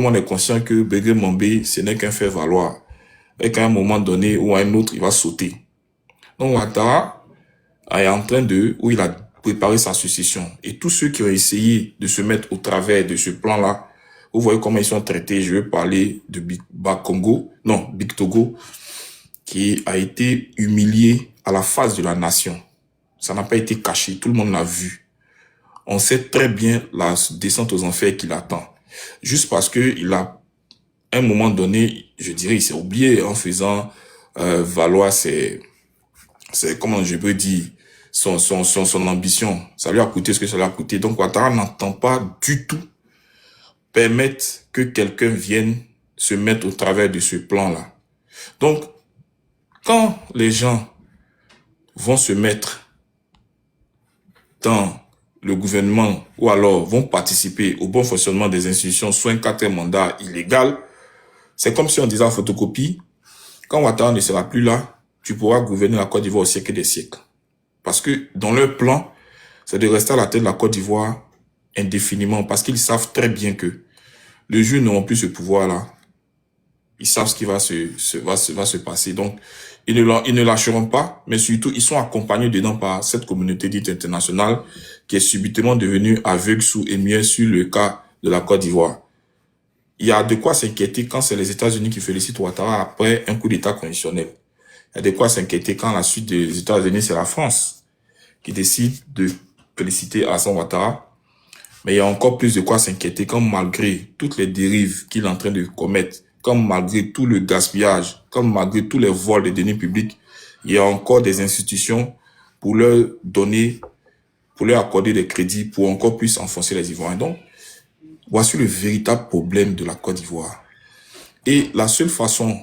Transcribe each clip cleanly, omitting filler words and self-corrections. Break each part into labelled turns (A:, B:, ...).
A: monde est conscient que Bégué Mambé, ce n'est qu'un fait valoir. Et qu'à un moment donné ou à un autre, il va sauter. Donc Ouattara est en train où il a préparé sa succession. Et tous ceux qui ont essayé de se mettre au travers de ce plan-là, vous voyez comment ils sont traités. Je vais parler de Big Togo, qui a été humilié à la face de la nation. Ça n'a pas été caché, tout le monde l'a vu. On sait très bien la descente aux enfers qui l'attend. Juste parce que il a, à un moment donné, je dirais, il s'est oublié en faisant valoir comment je peux dire, son ambition. Ça lui a coûté ce que ça lui a coûté. Donc Ouattara n'entend pas du tout permettre que quelqu'un vienne se mettre au travers de ce plan-là. Donc, quand les gens vont se mettre dans le gouvernement ou alors vont participer au bon fonctionnement des institutions sous un 4e mandat illégal, c'est comme si on disait en photocopie, quand Ouattara ne sera plus là, tu pourras gouverner la Côte d'Ivoire au siècle des siècles. Parce que dans leur plan, c'est de rester à la tête de la Côte d'Ivoire indéfiniment, parce qu'ils savent très bien que le jour où ils n'auront plus ce pouvoir-là, ils savent ce qui va se passer. Donc, ils ne lâcheront pas, mais surtout, ils sont accompagnés dedans par cette communauté dite internationale qui est subitement devenue aveugle, sourd et muet sur le cas de la Côte d'Ivoire. Il y a de quoi s'inquiéter quand c'est les États-Unis qui félicitent Ouattara après un coup d'État conditionnel. Il y a de quoi s'inquiéter quand la suite des États-Unis, c'est la France qui décide de féliciter Alassane Ouattara. Mais il y a encore plus de quoi s'inquiéter quand malgré toutes les dérives qu'il est en train de commettre, comme malgré tout le gaspillage, comme malgré tous les vols de deniers publics, il y a encore des institutions pour leur donner, pour leur accorder des crédits pour encore plus enfoncer les Ivoiriens. Donc, voici le véritable problème de la Côte d'Ivoire. Et la seule façon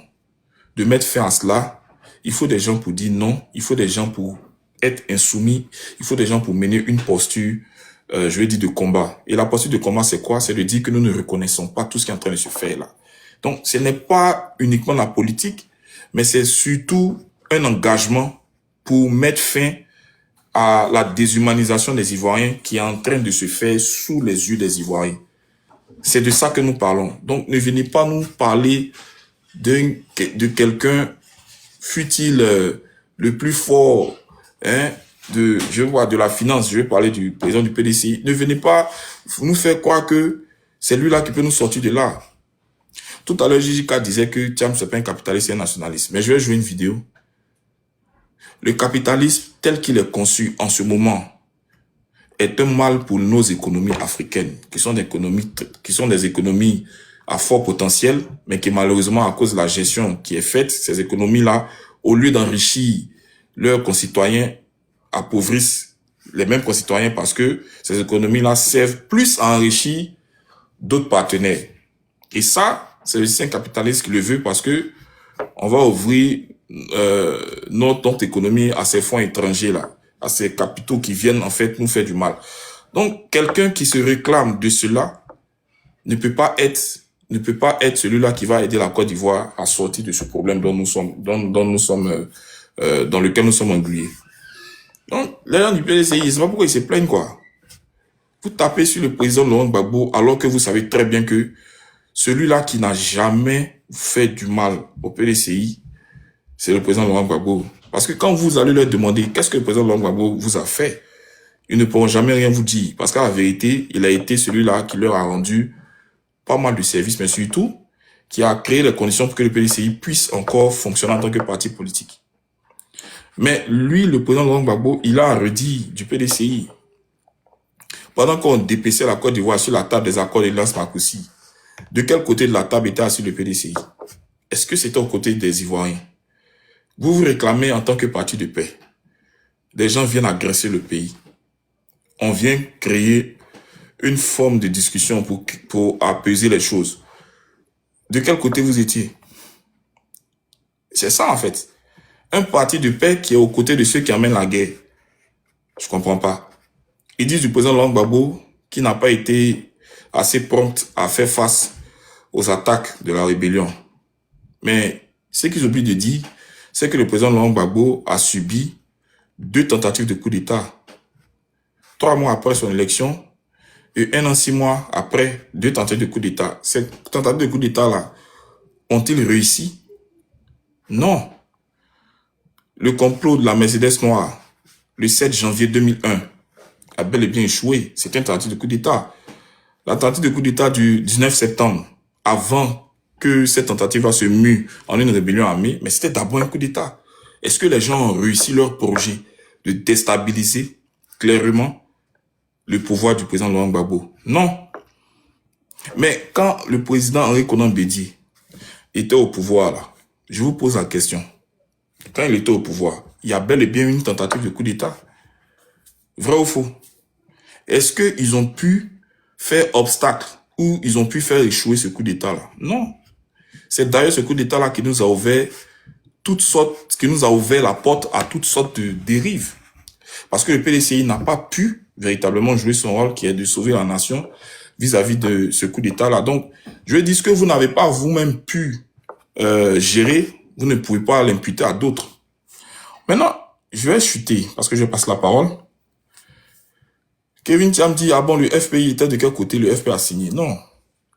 A: de mettre fin à cela, il faut des gens pour dire non, il faut des gens pour être insoumis, il faut des gens pour mener une posture, je vais dire, de combat. Et la posture de combat, c'est quoi? C'est de dire que nous ne reconnaissons pas tout ce qui est en train de se faire là. Donc, ce n'est pas uniquement la politique, mais c'est surtout un engagement pour mettre fin à la déshumanisation des Ivoiriens qui est en train de se faire sous les yeux des Ivoiriens. C'est de ça que nous parlons. Donc, ne venez pas nous parler de quelqu'un, fût-il le plus fort, de la finance, je vais parler du président du PDCI. Ne venez pas nous faire croire que c'est lui-là qui peut nous sortir de là. Tout à l'heure, JJK disait que Thiam, c'est pas un capitaliste, c'est un nationaliste. Mais je vais jouer une vidéo. Le capitalisme, tel qu'il est conçu en ce moment, est un mal pour nos économies africaines, qui sont des économies à fort potentiel, mais qui malheureusement, à cause de la gestion qui est faite, ces économies-là, au lieu d'enrichir leurs concitoyens, appauvrissent les mêmes concitoyens parce que ces économies-là servent plus à enrichir d'autres partenaires. Et ça, c'est aussi un capitaliste qui le veut parce que on va ouvrir notre économie à ces fonds étrangers là, à ces capitaux qui viennent en fait nous faire du mal. Donc quelqu'un qui se réclame de cela ne peut pas être celui-là qui va aider la Côte d'Ivoire à sortir de ce problème dans lequel nous sommes englués. Donc les gens du PDCI, je ne sais pas pourquoi ils se plaignent quoi. Vous tapez sur le président Laurent Gbagbo alors que vous savez très bien que celui-là qui n'a jamais fait du mal au PDCI, c'est le président Laurent Gbagbo. Parce que quand vous allez leur demander qu'est-ce que le président Laurent Gbagbo vous a fait, ils ne pourront jamais rien vous dire. Parce qu'à la vérité, il a été celui-là qui leur a rendu pas mal de services, mais surtout qui a créé les conditions pour que le PDCI puisse encore fonctionner en tant que parti politique. Mais lui, le président Laurent Gbagbo, il a redit du PDCI. Pendant qu'on dépaissait la Côte d'Ivoire sur la table des accords de Lance Marcoussi, de quel côté de la table était assis le PDCI? Est-ce que c'était au côté des Ivoiriens? Vous vous réclamez en tant que parti de paix. Des gens viennent agresser le pays. On vient créer une forme de discussion pour apaiser les choses. De quel côté vous étiez? C'est ça en fait. Un parti de paix qui est aux côtés de ceux qui amènent la guerre. Je comprends pas. Ils disent du président Laurent Gbagbo qui n'a pas été assez prompt à faire face aux attaques de la rébellion. Mais ce qu'ils oublient de dire, c'est que le président Laurent Gbagbo a subi 2 tentatives de coup d'État. 3 mois après son élection, Et 1 an, 6 mois après, 2 tentatives de coup d'État. Ces tentatives de coup d'État-là, ont-ils réussi? Non. Le complot de la Mercedes noire, le 7 janvier 2001, a bel et bien échoué. C'était une tentative de coup d'État. La tentative de coup d'État du 19 septembre, avant que cette tentative se mue en une rébellion armée, mais c'était d'abord un coup d'État. Est-ce que les gens ont réussi leur projet de déstabiliser clairement le pouvoir du président Laurent Gbagbo? Non. Mais quand le président Henri Konan Bédié était au pouvoir, là, je vous pose la question. Quand il était au pouvoir, il y a bel et bien une tentative de coup d'État. Vrai ou faux? Est-ce qu'ils ont pu faire obstacle ou ils ont pu faire échouer ce coup d'État-là? Non. C'est d'ailleurs ce coup d'État-là qui nous a ouvert la porte à toutes sortes de dérives. Parce que le PDCI n'a pas pu véritablement jouer son rôle qui est de sauver la nation vis-à-vis de ce coup d'État-là. Donc, je dis ce que vous n'avez pas vous-même pu gérer, vous ne pouvez pas l'imputer à d'autres. Maintenant, je vais chuter parce que je passe la parole. Kevin Thiam dit, ah bon, le FPI était de quel côté? Le FPI a signé. Non.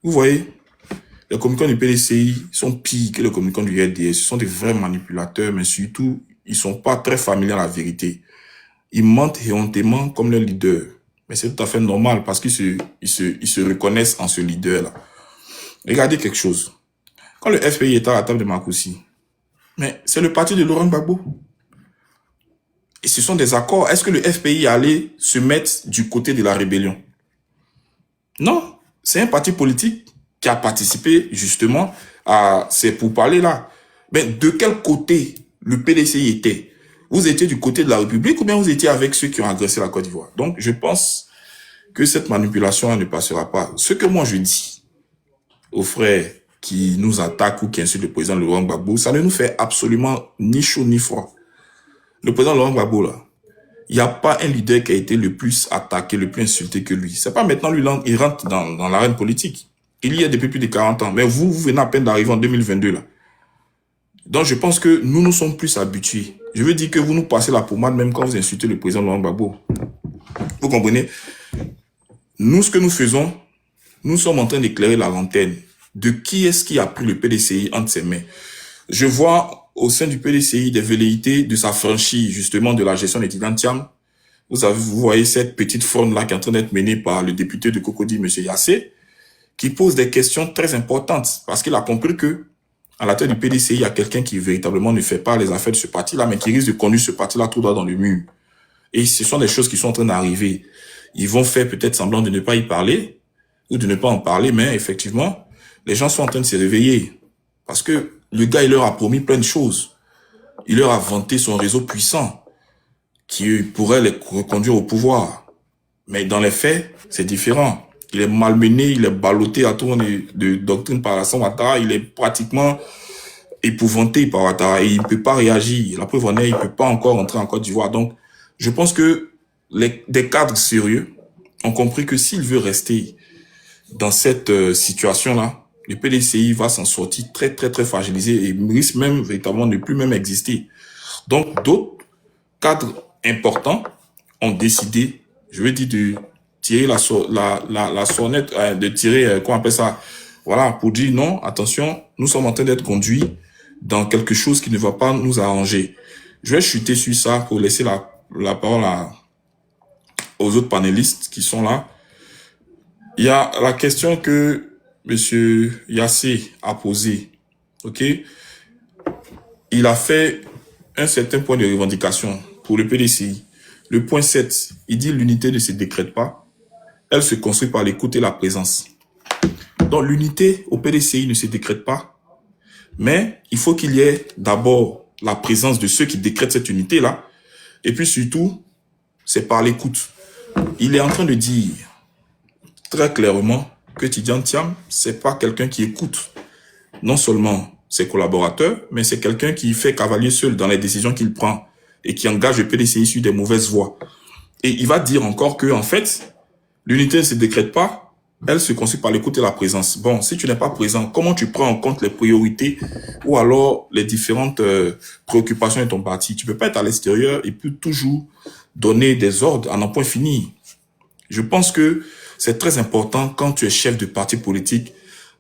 A: Vous voyez, les communicants du PDCI sont pires que les communicants du RDS. Ce sont des vrais manipulateurs, mais surtout, ils sont pas très familiers à la vérité. Ils mentent éhontément comme leur leader. Mais c'est tout à fait normal parce qu'ils se reconnaissent en ce leader-là. Regardez quelque chose. Quand le FPI était à la table de Marcoussi, mais c'est le parti de Laurent Gbagbo. Et ce sont des accords. Est-ce que le FPI allait se mettre du côté de la rébellion? Non. C'est un parti politique qui a participé justement à ces pourparlers-là. Mais de quel côté le PDCI était? Vous étiez du côté de la République ou bien vous étiez avec ceux qui ont agressé la Côte d'Ivoire? Donc, je pense que cette manipulation ne passera pas. Ce que moi je dis aux frères qui nous attaquent ou qui insultent le président Laurent Gbagbo, ça ne nous fait absolument ni chaud ni froid. Le président Laurent Gbagbo, là, il n'y a pas un leader qui a été le plus attaqué, le plus insulté que lui. C'est pas maintenant lui, il rentre dans l'arène politique. Il y est depuis plus de 40 ans. Mais vous venez à peine d'arriver en 2022, là. Donc, je pense que nous sommes plus habitués. Je veux dire que vous nous passez la pommade même quand vous insultez le président Laurent Gbagbo. Vous comprenez? Nous, ce que nous faisons, nous sommes en train d'éclairer la lanterne de qui est-ce qui a pris le PDCI entre ses mains. Je vois au sein du PDCI des velléités de s'affranchir justement de la gestion des Thiam. Vous voyez cette petite forme-là qui est en train d'être menée par le député de Cocody, M. Yassé, qui pose des questions très importantes parce qu'il a compris que à la tête du PDCI, il y a quelqu'un qui véritablement ne fait pas les affaires de ce parti-là, mais qui risque de conduire ce parti-là tout droit dans le mur. Et ce sont des choses qui sont en train d'arriver. Ils vont faire peut-être semblant de ne pas y parler ou de ne pas en parler, mais effectivement, les gens sont en train de se réveiller. Parce que le gars, il leur a promis plein de choses. Il leur a vanté son réseau puissant qui pourrait les reconduire au pouvoir. Mais dans les faits, c'est différent. Il est malmené, il est ballotté à tour de doctrine par Alassane Ouattara. Il est pratiquement épouvanté par Ouattara et il ne peut pas réagir. La preuve en est, il ne peut pas encore entrer en Côte d'Ivoire. Donc, je pense que des cadres sérieux ont compris que s'il veut rester dans cette situation-là, le PDCI va s'en sortir très, très, très fragilisé et risque même véritablement de ne plus même exister. Donc, d'autres cadres importants ont décidé, je veux dire, de tirer la sonnette, de tirer, comment on appelle ça, voilà, pour dire non, attention, nous sommes en train d'être conduits dans quelque chose qui ne va pas nous arranger. Je vais chuter sur ça pour laisser la parole aux autres panélistes qui sont là. Il y a la question que M. Yassé a posée, ok? Il a fait un certain point de revendication pour le PDCI. Le point 7, il dit l'unité ne se décrète pas, elle se construit par l'écoute et la présence. Donc l'unité au PDCI ne se décrète pas, mais il faut qu'il y ait d'abord la présence de ceux qui décrètent cette unité-là, et puis surtout, c'est par l'écoute. Il est en train de dire très clairement que Tidjane Thiam, c'est pas quelqu'un qui écoute non seulement ses collaborateurs, mais c'est quelqu'un qui fait cavalier seul dans les décisions qu'il prend et qui engage le PDCI sur des mauvaises voies. Et il va dire encore que, en fait, l'unité ne se décrète pas, elle se construit par l'écoute et la présence. Bon, si tu n'es pas présent, comment tu prends en compte les priorités ou alors les différentes préoccupations de ton parti? Tu peux pas être à l'extérieur et puis toujours donner des ordres à n'en point finir. Je pense que C'est très important quand tu es chef de parti politique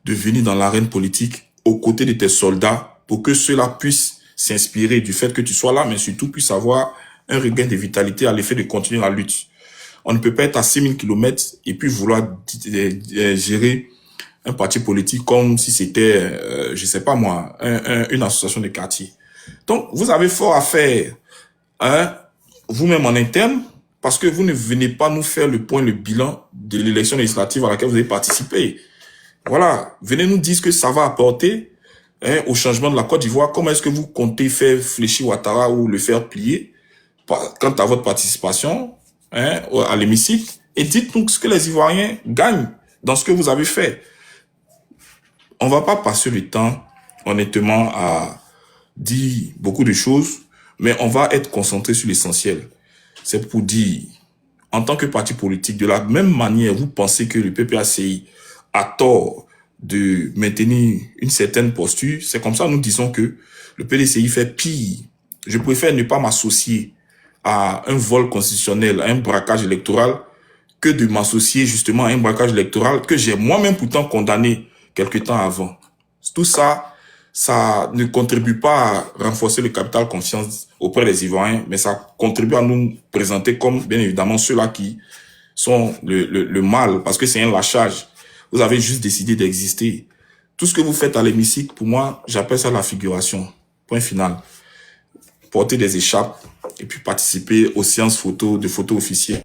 A: de venir dans l'arène politique aux côtés de tes soldats pour que ceux-là puissent s'inspirer du fait que tu sois là, mais surtout puissent avoir un regain de vitalité à l'effet de continuer la lutte. On ne peut pas être à 6000 kilomètres et puis vouloir gérer un parti politique comme si c'était, je sais pas moi, une association de quartier. Donc, vous avez fort à faire, hein, vous-même en interne, parce que vous ne venez pas nous faire le point, le bilan de l'élection législative à laquelle vous avez participé. Voilà, venez nous dire ce que ça va apporter, hein, au changement de la Côte d'Ivoire. Comment est-ce que vous comptez faire fléchir Ouattara ou le faire plier quant à votre participation, hein, à l'hémicycle, et dites-nous ce que les Ivoiriens gagnent dans ce que vous avez fait. On va pas passer le temps, honnêtement, à dire beaucoup de choses, mais on va être concentré sur l'essentiel. C'est pour dire, en tant que parti politique, de la même manière, vous pensez que le PPACI a tort de maintenir une certaine posture, c'est comme ça que nous disons que le PDCI fait pire. Je préfère ne pas m'associer à un vol constitutionnel, à un braquage électoral, que de m'associer justement à un braquage électoral que j'ai moi-même pourtant condamné quelque temps avant. Tout ça, ça ne contribue pas à renforcer le capital confiance auprès des Ivoiriens, mais ça contribue à nous présenter comme, bien évidemment, ceux-là qui sont le mal, parce que c'est un lâchage. Vous avez juste décidé d'exister. Tout ce que vous faites à l'hémicycle, pour moi, j'appelle ça la figuration. Point final. Porter des échappes et puis participer aux séances de photos officielles.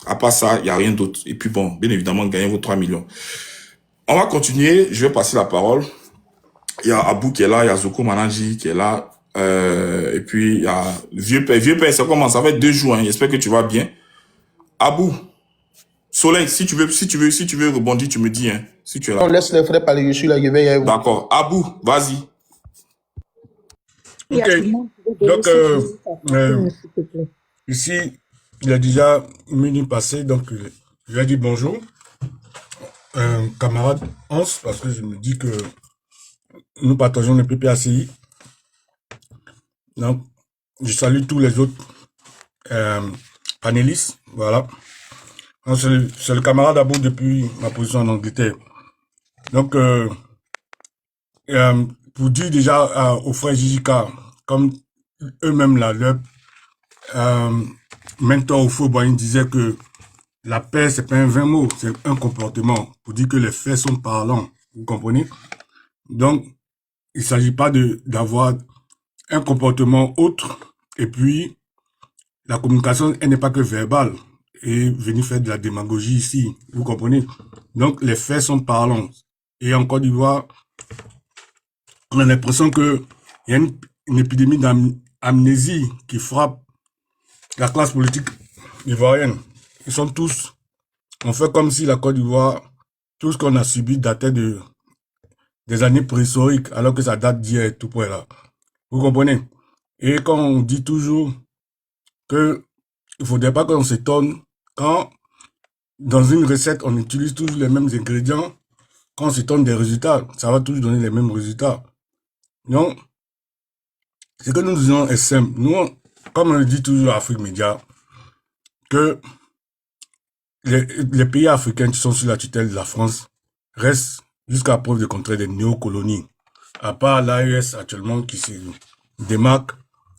A: À part ça, il n'y a rien d'autre. Et puis bon, bien évidemment, gagner vos 3 millions. On va continuer. Je vais passer la parole. Il y a Abou qui est là, il y a Zoko Mananji qui est là. Et puis il y a Vieux Père. Vieux Père, ça commence, ça fait 2 jours. Hein. J'espère que tu vas bien. Abou, Soleil, si tu veux rebondir, tu me dis. Hein, si tu es là.
B: On laisse les frères parler, je suis là, je vais y aller.
A: D'accord. Abou, vas-y.
C: Ok. Donc, ici, il a déjà une minute passée, donc je vais dire bonjour. Camarade Hans, parce que je me dis que nous partageons le PPACI. Donc, je salue tous les autres panélistes. Voilà. C'est le camarade Abou depuis ma position en Angleterre. Donc, pour dire déjà aux frères Jijika, comme eux-mêmes là, leur mentor au faux il disait que la paix, c'est pas un vain mot, c'est un comportement. Pour dire que les faits sont parlants. Vous comprenez? Donc, il s'agit pas d'avoir un comportement autre. Et puis, la communication, elle n'est pas que verbale. Et venir faire de la démagogie ici. Vous comprenez? Donc, les faits sont parlants. Et en Côte d'Ivoire, on a l'impression que il y a une épidémie d'amnésie qui frappe la classe politique ivoirienne. Ils sont tous, on fait comme si la Côte d'Ivoire, tout ce qu'on a subi datait des années préhistoriques, alors que ça date d'hier et tout pour là. Vous comprenez? Et quand on dit toujours que il faudrait pas qu'on s'étonne quand dans une recette on utilise toujours les mêmes ingrédients, quand on s'étonne des résultats, ça va toujours donner les mêmes résultats. Donc, ce que nous disons est simple. Nous, comme on le dit toujours à Afrique Média, que les pays africains qui sont sous la tutelle de la France restent jusqu'à preuve de contraire des néocolonies. À part l'AES actuellement qui se démarque,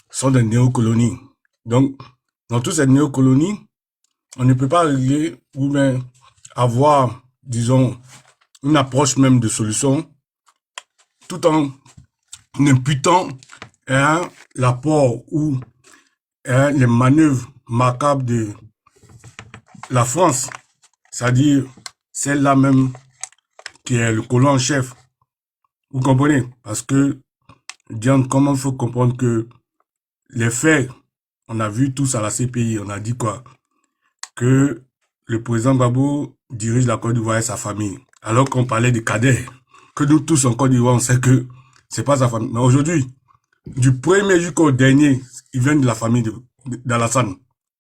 C: sont des néocolonies. Donc, dans toutes ces néocolonies, on ne peut pas régler ou bien avoir, disons, une approche même de solution tout en imputant l'apport ou les manœuvres macabres de la France, c'est-à-dire celle-là même qui est le colon en chef. Vous comprenez? Parce que, Diane, comment il faut comprendre que les faits, on a vu tous à la CPI, on a dit quoi? Que le président Gbagbo dirige la Côte d'Ivoire et sa famille. Alors qu'on parlait de Kader, que nous tous en Côte d'Ivoire, on sait que c'est pas sa famille. Mais aujourd'hui, du premier jusqu'au dernier, ils viennent de la famille d'Alassane.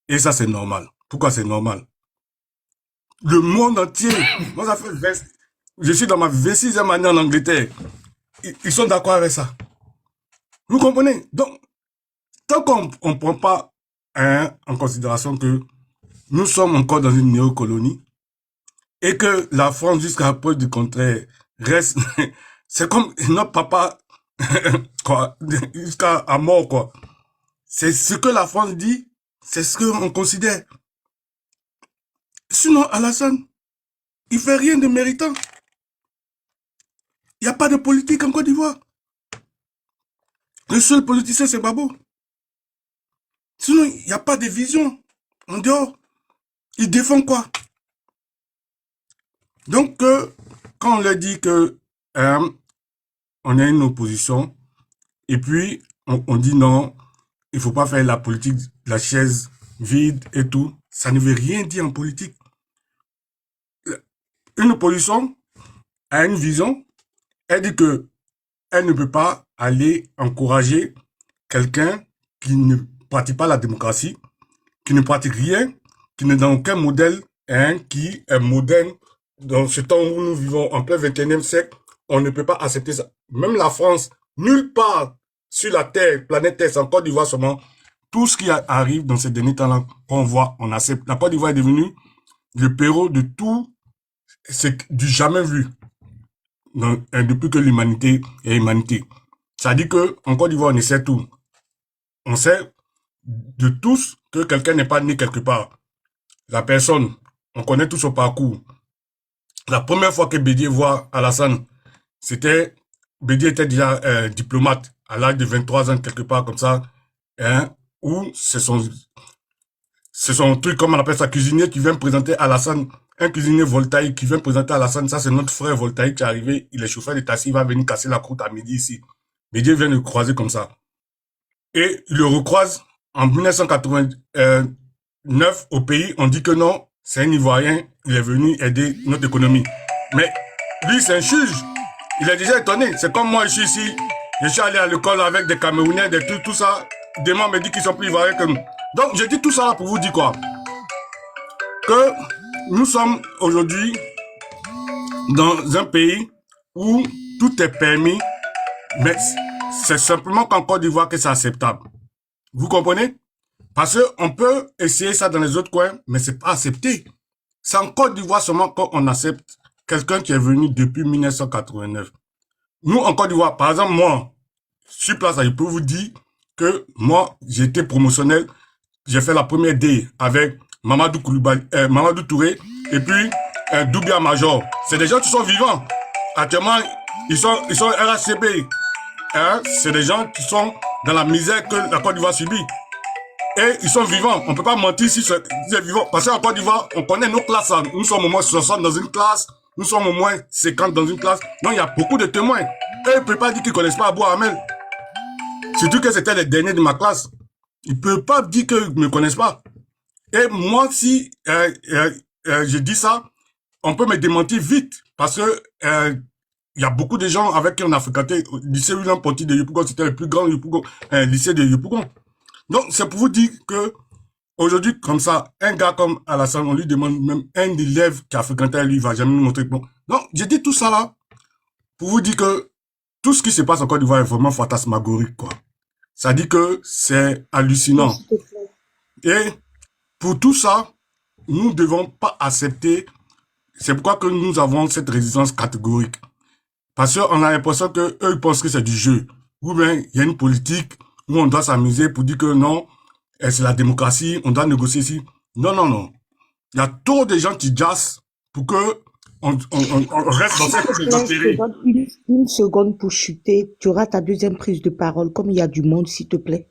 C: Et ça, c'est normal. Pourquoi c'est normal? Le monde entier, moi, ça fait je suis dans ma 26e année en Angleterre. Ils sont d'accord avec ça. Vous comprenez? Donc, tant qu'on ne prend pas en considération que nous sommes encore dans une néocolonie, et que la France, jusqu'à preuve du contraire, reste, c'est comme notre papa, quoi, jusqu'à à mort, quoi. C'est ce que la France dit, c'est ce qu'on considère. Sinon, Alassane, il fait rien de méritant. Il n'y a pas de politique en Côte d'Ivoire. Le seul politicien, c'est Babo. Sinon, il n'y a pas de vision en dehors. Il défend quoi? Donc, quand on leur dit que on a une opposition, et puis on dit non, il faut pas faire la politique, la chaise vide et tout, ça ne veut rien dire en politique. Une opposition a une vision, elle dit que elle ne peut pas aller encourager quelqu'un qui ne pratique pas la démocratie, qui ne pratique rien, qui n'est dans aucun modèle, qui est moderne. Dans ce temps où nous vivons en plein 21e siècle, on ne peut pas accepter ça. Même la France, nulle part sur la Terre, planète Terre, c'est en Côte d'Ivoire seulement, tout ce qui arrive dans ces derniers temps-là qu'on voit, on accepte. La Côte d'Ivoire est devenue le pérou de tout, c'est du jamais vu. Donc, depuis que l'humanité est humanité. Ça dit que en Côte d'Ivoire, on sait tout. On sait de tous que quelqu'un n'est pas né quelque part. La personne, on connaît tout son parcours. La première fois que Bédier voit Alassane, Bédier était déjà diplomate à l'âge de 23 ans, quelque part comme ça, où c'est son truc, comme on appelle ça, cuisinier qui vient présenter Alassane, un cuisinier voltaïque qui vient présenter Alassane, ça c'est notre frère voltaïque qui est arrivé, il est chauffeur de taxi, il va venir casser la croûte à midi ici. Bédier vient le croiser comme ça. Et il le recroise en 1989 au pays, on dit que non, c'est un Ivoirien, il est venu aider notre économie. Mais lui, c'est un juge. Il est déjà étonné. C'est comme moi, je suis ici, je suis allé à l'école avec des Camerounais, des trucs, tout ça. Des gens me disent qu'ils sont plus Ivoiriens que nous. Donc, je dis tout ça là pour vous dire quoi? Que nous sommes aujourd'hui dans un pays où tout est permis, mais c'est simplement qu'en Côte d'Ivoire que c'est acceptable. Vous comprenez? Parce qu'on peut essayer ça dans les autres coins, mais c'est pas accepté. C'est en Côte d'Ivoire seulement qu'on accepte quelqu'un qui est venu depuis 1989. Nous, en Côte d'Ivoire, par exemple, moi, sur place, je peux vous dire que moi, j'ai été promotionnel. J'ai fait la première D avec Mamadou Touré et puis Doubia Major. C'est des gens qui sont vivants. Actuellement, ils sont RHCP. C'est des gens qui sont dans la misère que la Côte d'Ivoire subit. Et ils sont vivants. On ne peut pas mentir si c'est vivant. Parce qu'en Côte d'Ivoire, on connaît nos classes. Nous sommes au moins 60 dans une classe. Nous sommes au moins 50 dans une classe. Donc, il y a beaucoup de témoins. Et ils ne peuvent pas dire qu'ils ne connaissent pas Abou Hamel. Surtout que c'était les derniers de ma classe. Ils ne peuvent pas dire qu'ils ne me connaissent pas. Et moi, si je dis ça, on peut me démentir vite. Parce que il y a beaucoup de gens avec qui on a fréquenté. Le lycée William Ponty de Yopougon, c'était le plus grand lycée de Yopougon. Donc, c'est pour vous dire que aujourd'hui, comme ça, un gars comme Alassane, on lui demande même un élève qui a fréquenté lui, il va jamais nous montrer bon. Donc, j'ai dit tout ça là pour vous dire que tout ce qui se passe en Côte d'Ivoire est vraiment fantasmagorique, quoi. Ça dit que c'est hallucinant. Et pour tout ça, nous ne devons pas accepter. C'est pourquoi que nous avons cette résistance catégorique. Parce qu'on a l'impression que eux ils pensent que c'est du jeu. Ou bien, il y a une politique où on doit s'amuser pour dire que non, c'est la démocratie, on doit négocier ici. Non, non, non. Il y a trop de gens qui jassent pour que on reste dans cette
D: Je te donne une seconde pour chuter. Tu auras ta deuxième prise de parole. Comme il y a du monde, s'il te plaît.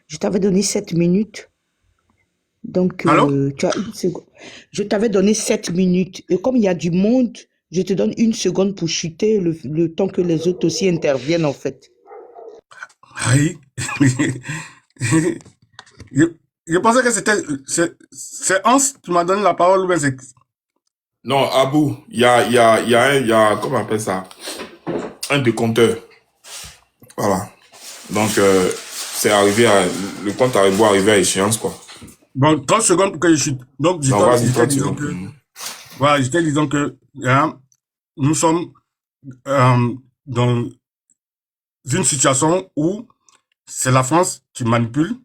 D: Je t'avais donné 7 minutes. Donc,
C: Allô?
D: tu as une seconde. Je t'avais donné 7 minutes. Et comme il y a du monde, je te donne une seconde pour chuter le temps que les autres aussi interviennent, en fait.
C: Aïe. Je pensais que c'est Hans qui m'a donné la parole, ou bien c'est...
A: Non, Abou, il y a, comment on appelle ça? Un décompteur. Voilà. Donc, c'est arrivé le compte à rebours arrivé à échéance, quoi.
C: Bon, 30 secondes pour que je chute. Donc, j'étais disant que, voilà, j'étais disant que, nous sommes, dans une situation où c'est la France qui manipule,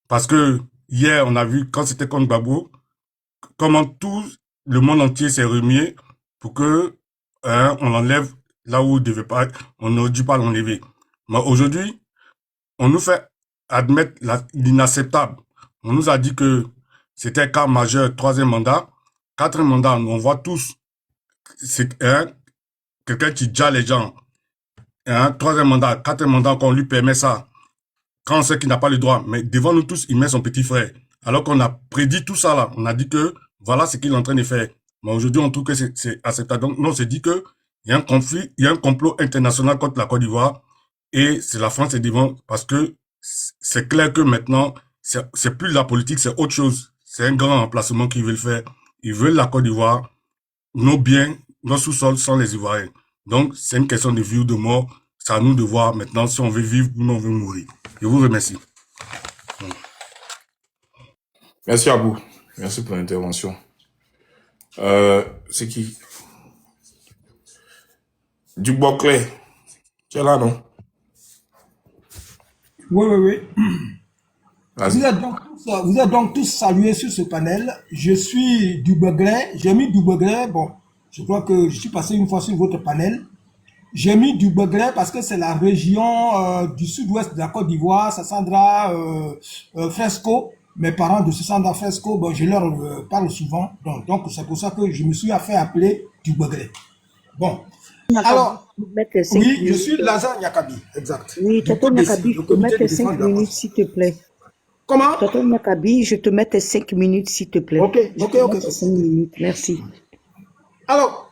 C: parce que hier, on a vu, quand c'était contre Gbagbo, comment tous le monde entier s'est remué pour que on l'enlève là où on n'aurait dû pas l'enlever. Mais aujourd'hui, on nous fait admettre l'inacceptable. On nous a dit que c'était cas majeur, 3e mandat, 4e mandat, on voit tous, c'est quelqu'un qui déjà les gens. 3e mandat, 4e mandat, qu'on lui permet ça, quand on sait qu'il n'a pas le droit. Mais devant nous tous, il met son petit frère. Alors qu'on a prédit tout ça là. On a dit que voilà ce qu'il est en train de faire. Mais aujourd'hui, on trouve que c'est acceptable. Donc, on s'est dit que il y a un conflit, il y a un complot international contre la Côte d'Ivoire. Et c'est la France et devant, parce que c'est clair que maintenant, c'est plus de la politique, c'est autre chose. C'est un grand remplacement qu'ils veulent faire. Ils veulent la Côte d'Ivoire, nos biens, nos sous-sols sans les Ivoiriens. Donc, c'est une question de vie ou de mort. C'est à nous de voir maintenant si on veut vivre ou non on veut mourir. Je vous remercie.
A: Merci à vous. Merci pour l'intervention. C'est qui? Duboclé. Tu es là, non?
E: Oui, oui, oui.
A: Vas-y.
E: Vous êtes donc tous salués sur ce panel. Je suis Duboclé. J'ai mis Duboclé. Bon, je crois que je suis passé une fois sur votre panel. J'ai mis Duboclé parce que c'est la région du sud-ouest de la Côte d'Ivoire. Ça Sandra Fresco. Mes parents de Sandra Fresco, bon, je leur parle souvent. Donc c'est pour ça que je me suis fait appeler Duboclé. Bon. Alors, oui, je suis Lazare Nyakabi, exact.
D: Oui, Tonton Nyakabi, je te mets tes 5 minutes, s'il te plaît.
E: Comment?
D: Tonton Nyakabi, je te mets tes 5 minutes, s'il te plaît.
E: Ok.
D: 5 minutes, merci.
E: Alors,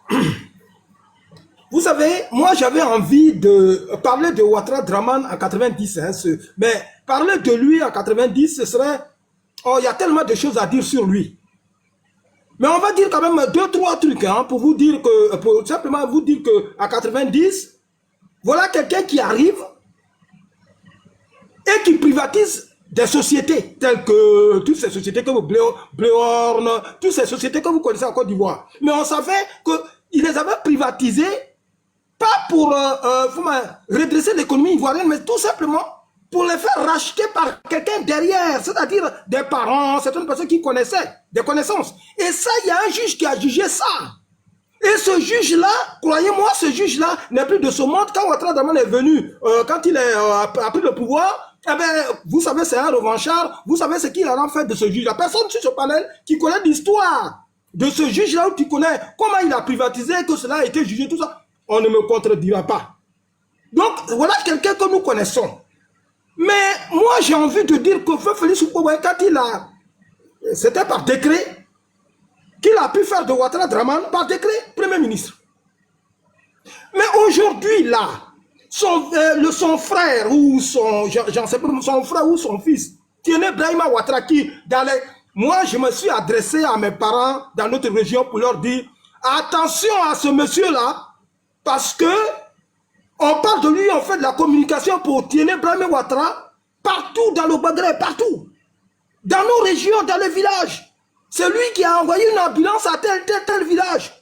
E: vous savez, moi j'avais envie de parler de Ouattara Draman en 90, hein, mais parler de lui en 90, ce serait... Oh, il y a tellement de choses à dire sur lui. Mais on va dire quand même 2-3 trucs, hein, pour vous dire que, pour simplement vous dire que à 90, voilà quelqu'un qui arrive et qui privatise des sociétés telles que toutes ces sociétés que vous Bléorne, toutes ces sociétés que vous connaissez en Côte d'Ivoire. Mais on savait qu'il les avait privatisées pas pour redresser l'économie ivoirienne, mais tout simplement pour les faire racheter par quelqu'un derrière, c'est-à-dire des parents, certaines personnes qui connaissaient, des connaissances. Et ça, il y a un juge qui a jugé ça. Et ce juge-là, croyez-moi, ce juge-là n'est plus de ce monde. Quand Ouattara Draman est venu, quand il a pris le pouvoir, eh ben, vous savez, c'est un revanchard. Vous savez ce qu'il a fait de ce juge-là. Personne sur ce panel qui connaît l'histoire de ce juge-là, ou qui connaît comment il a privatisé, que cela a été jugé, tout ça. On ne me contredira pas. Donc, voilà quelqu'un que nous connaissons. Mais moi, j'ai envie de dire que Félix Houphouët-Boigny, quand il a... C'était par décret qu'il a pu faire de Ouattara Draman, par décret, Premier ministre. Mais aujourd'hui, là, son frère ou j'en sais pas, son frère ou son fils, Tiene Brahima Ouattara, qui, moi, je me suis adressé à mes parents dans notre région pour leur dire, attention à ce monsieur-là, parce que on parle de lui, on fait de la communication pour Tiene Brahima Ouattara partout dans le Bagré, partout. Dans nos régions, dans les villages. C'est lui qui a envoyé une ambulance à tel village.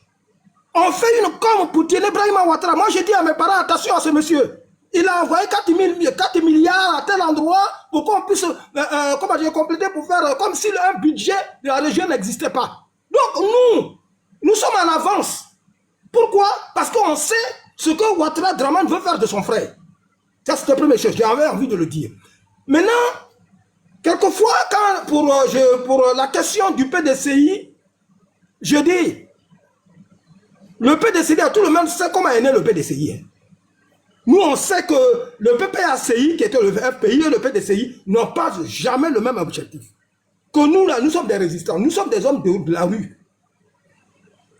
E: On fait une com pour Tiene Brahima Ouattara. Moi, j'ai dit à mes parents, attention à ce monsieur. Il a envoyé 4 milliards à tel endroit pour qu'on puisse compléter pour faire comme si un budget de la région n'existait pas. Donc, nous sommes en avance. Pourquoi? Parce qu'on sait ce que Ouattara Draman veut faire de son frère. Ça, c'est la première chose. J'avais envie de le dire. Maintenant, quelquefois, pour la question du PDCI, je dis, le PDCI, tout le monde sait comment est né le PDCI. Nous, on sait que le PPACI, qui était le FPI, et le PDCI n'ont pas jamais le même objectif. Que nous, là, nous sommes des résistants. Nous sommes des hommes de la rue.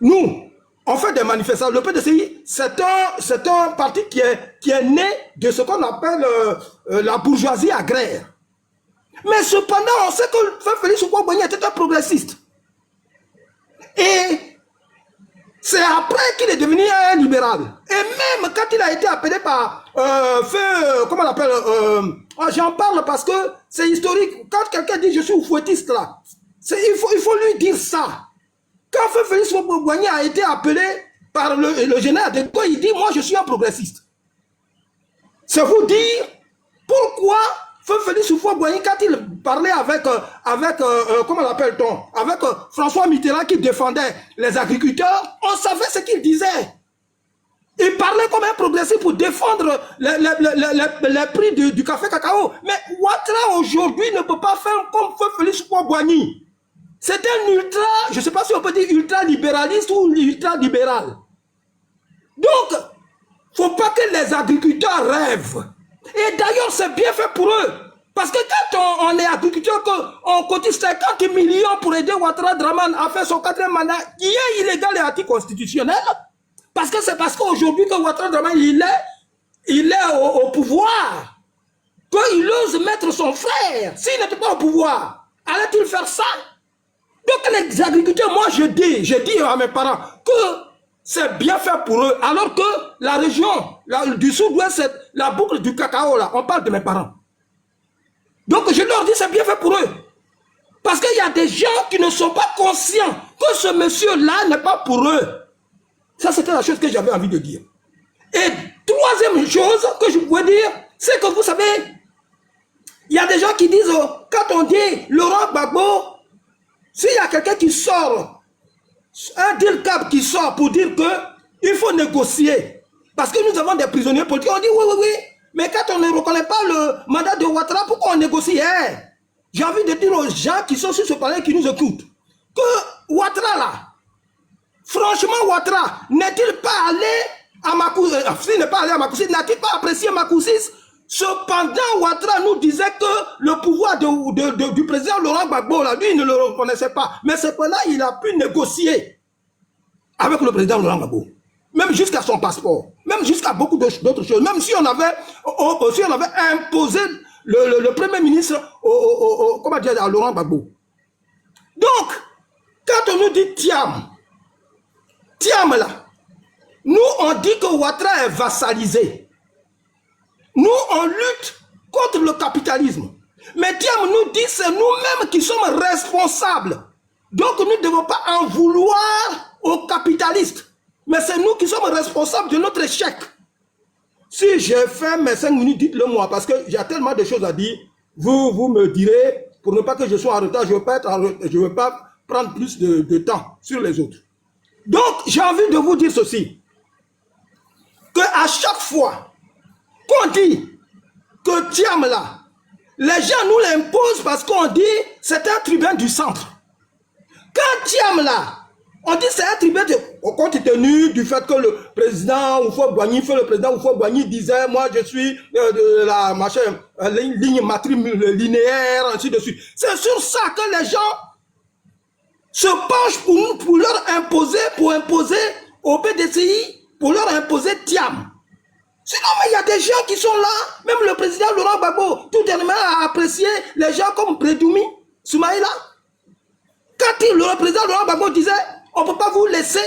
E: Nous, on fait des manifestations. Le PDCI, c'est un parti qui est né de ce qu'on appelle la bourgeoisie agraire. Mais cependant, on sait que Félix Houphouët-Boigny était un progressiste. Et c'est après qu'il est devenu un libéral. Et même quand il a été appelé par comment on appelle, j'en parle parce que c'est historique. Quand quelqu'un dit je suis fouettiste là, il faut lui dire ça. Quand Félix Houphouët-Boigny a été appelé par le général de Gaulle, il dit moi je suis un progressiste. C'est vous dire pourquoi Félix Houphouët-Boigny, quand il parlait avec comment l'appelle-t-on, avec François Mitterrand qui défendait les agriculteurs, on savait ce qu'il disait. Il parlait comme un progressiste pour défendre les prix du café cacao. Mais Ouattara aujourd'hui ne peut pas faire comme Feu Félix Houphouët-Boigny. C'est un ultra, je ne sais pas si on peut dire ultra-libéraliste ou ultra-libéral. Donc, il ne faut pas que les agriculteurs rêvent. Et d'ailleurs, c'est bien fait pour eux. Parce que quand on est agriculteur, on cotise 50 millions pour aider Ouattara Draman à faire son 4e mandat, qui est illégal et anticonstitutionnel. Parce que c'est parce qu'aujourd'hui que Ouattara Draman, il est au pouvoir. Qu'il ose mettre son frère. S'il n'était pas au pouvoir, allait-il faire ça? Donc les agriculteurs, moi je dis à mes parents que c'est bien fait pour eux. Alors que la région du sud-ouest, la boucle du cacao, là, on parle de mes parents. Donc je leur dis c'est bien fait pour eux. Parce qu'il y a des gens qui ne sont pas conscients que ce monsieur-là n'est pas pour eux. Ça, c'était la chose que j'avais envie de dire. Et troisième chose que je pouvais dire, c'est que vous savez, il y a des gens qui disent, quand on dit Laurent Gbagbo, s'il y a quelqu'un qui sort, un deal cap qui sort pour dire qu'il faut négocier, parce que nous avons des prisonniers politiques, on dit oui, mais quand on ne reconnaît pas le mandat de Ouattara, pourquoi on négocie? J'ai envie de dire aux gens qui sont sur ce palais, qui nous écoutent, que Ouattara là, franchement, Ouattara, n'est-il pas allé à Makoussis? S'il n'est pas allé à Makoussis, n'a-t-il pas apprécié Makoussis? Cependant, Ouattara nous disait que le pouvoir du président Laurent Gbagbo, là, lui, il ne le reconnaissait pas. Mais cependant, il a pu négocier avec le président Laurent Gbagbo. Même jusqu'à son passeport. Même jusqu'à beaucoup d'autres choses. Même si on avait imposé le premier ministre comment dire, à Laurent Gbagbo. Donc, quand on nous dit Thiam là, nous on dit que Ouattara est vassalisé. Nous on lutte contre le capitalisme. Mais Thiam nous dit c'est nous-mêmes qui sommes responsables. Donc nous ne devons pas en vouloir aux capitalistes. Mais c'est nous qui sommes responsables de notre échec. Si j'ai fait mes 5 minutes, dites-le moi, parce qu'il y a tellement de choses à dire. Vous me direz, pour ne pas que je sois en retard, je ne veux pas prendre plus de temps sur les autres. Donc, j'ai envie de vous dire ceci. Qu'à chaque fois qu'on dit que Thiam là, les gens nous l'imposent parce qu'on dit c'est un tribun du centre. Quand Thiam là, on dit c'est un tribun compte tenu du fait que le président Houphouët-Boigny disait moi je suis de la machin, ligne matrilinéaire, ainsi de suite. C'est sur ça que les gens se penchent pour leur imposer, au PDCI, pour leur imposer Thiam. Sinon, mais il y a des gens qui sont là, même le président Laurent Gbagbo, tout dernièrement a apprécié les gens comme Prédoumi, Soumaïla. Quand le président Laurent Gbagbo disait, on ne peut pas vous laisser,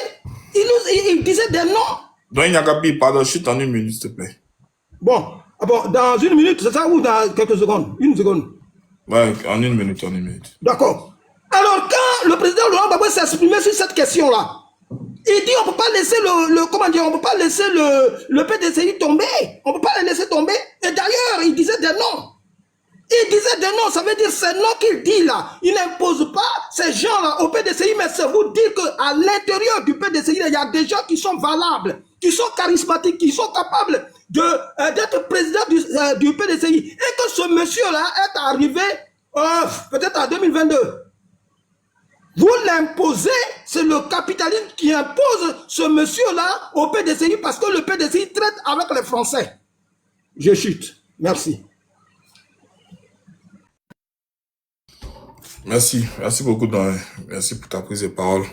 E: il disait des noms.
A: Donc, Nyagabi, pardon, chute en 1 minute, s'il te plaît.
E: Bon, dans 1 minute, c'est ça, ou dans quelques secondes? 1 seconde.
A: Ouais, en 1 minute,
E: D'accord. Alors, quand le président Laurent Gbagbo s'est exprimé sur cette question-là, il dit on ne peut pas laisser on peut pas laisser le PDCI tomber. On ne peut pas le laisser tomber. Et d'ailleurs, il disait des noms. Il disait des noms, ça veut dire ces noms qu'il dit là. Il n'impose pas ces gens-là au PDCI, mais c'est vous dire qu'à l'intérieur du PDCI, il y a des gens qui sont valables, qui sont charismatiques, qui sont capables d'être président du PDCI. Et que ce monsieur-là est arrivé peut-être en 2022. Vous l'imposez, c'est le capitalisme qui impose ce monsieur-là au PDCI parce que le PDCI traite avec les Français. Je chute. Merci.
A: Merci beaucoup, merci pour ta prise de parole.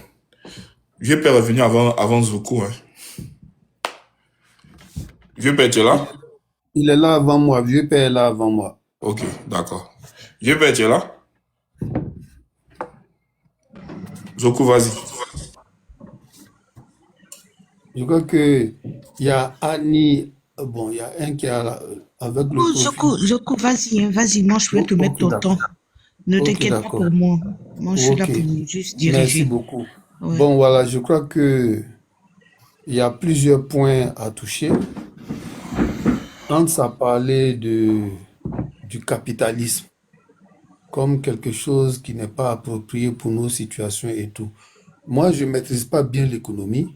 A: Vieux père est venu avant Zoukou. Hein. Vieux père, tu es là?
F: Il est là avant moi, vieux père est là avant moi.
A: Ok, d'accord. Vieux père, tu es là? Zoukou, vas-y.
F: Je crois que il y a Annie, bon, il y a un qui est avec le
D: Oh, Zoko, vas-y, moi je vais te mettre ton temps. Ne t'inquiète pas pour moi. Moi je suis là pour juste diriger.
F: Merci beaucoup.
D: Ouais.
F: Bon, voilà, je crois que il y a plusieurs points à toucher. Hans a parlé du capitalisme. comme quelque chose qui n'est pas approprié pour nos situations et tout. Moi, je ne maîtrise pas bien l'économie,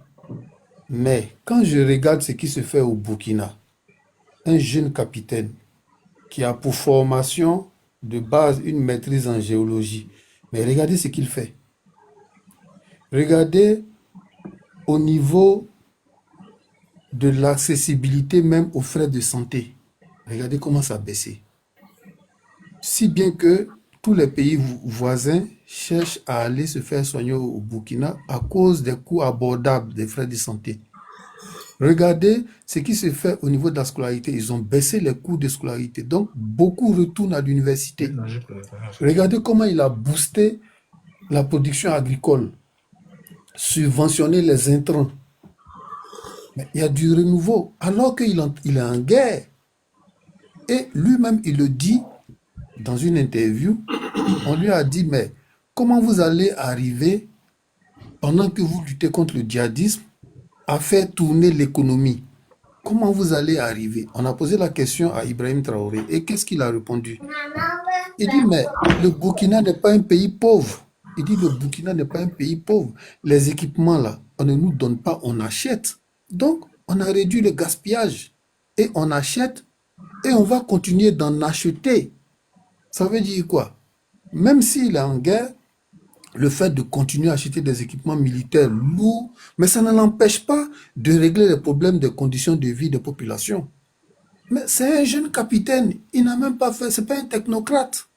F: mais quand je regarde ce qui se fait au Burkina, un jeune capitaine qui a pour formation de base une maîtrise en géologie, mais regardez ce qu'il fait. Regardez au niveau de l'accessibilité même aux frais de santé. Regardez comment ça a baissé. Si bien que tous les pays voisins cherchent à aller se faire soigner au Burkina à cause des coûts abordables des frais de santé. Regardez ce qui se fait au niveau de la scolarité. Ils ont baissé les coûts de scolarité. Donc, beaucoup retournent à l'université. Regardez comment il a boosté la production agricole, subventionné les intrants. Mais il y a du renouveau, alors qu'il est en guerre. Et lui-même, il le dit dans une interview. On lui a dit, mais comment vous allez arriver, pendant que vous luttez contre le djihadisme, à faire tourner l'économie? Comment vous allez arriver? On a posé la question à Ibrahim Traoré. Et qu'est-ce qu'il a répondu? Il dit, mais le Burkina n'est pas un pays pauvre. Il dit, le Burkina n'est pas un pays pauvre. Les équipements, là, on ne nous donne pas, on achète. Donc, on a réduit le gaspillage. Et on achète, et on va continuer d'en acheter. Ça veut dire quoi? Même s'il est en guerre, le fait de continuer à acheter des équipements militaires lourds, mais ça ne l'empêche pas de régler les problèmes des conditions de vie des populations. Mais c'est un jeune capitaine, il n'a même pas fait, c'est pas un technocrate.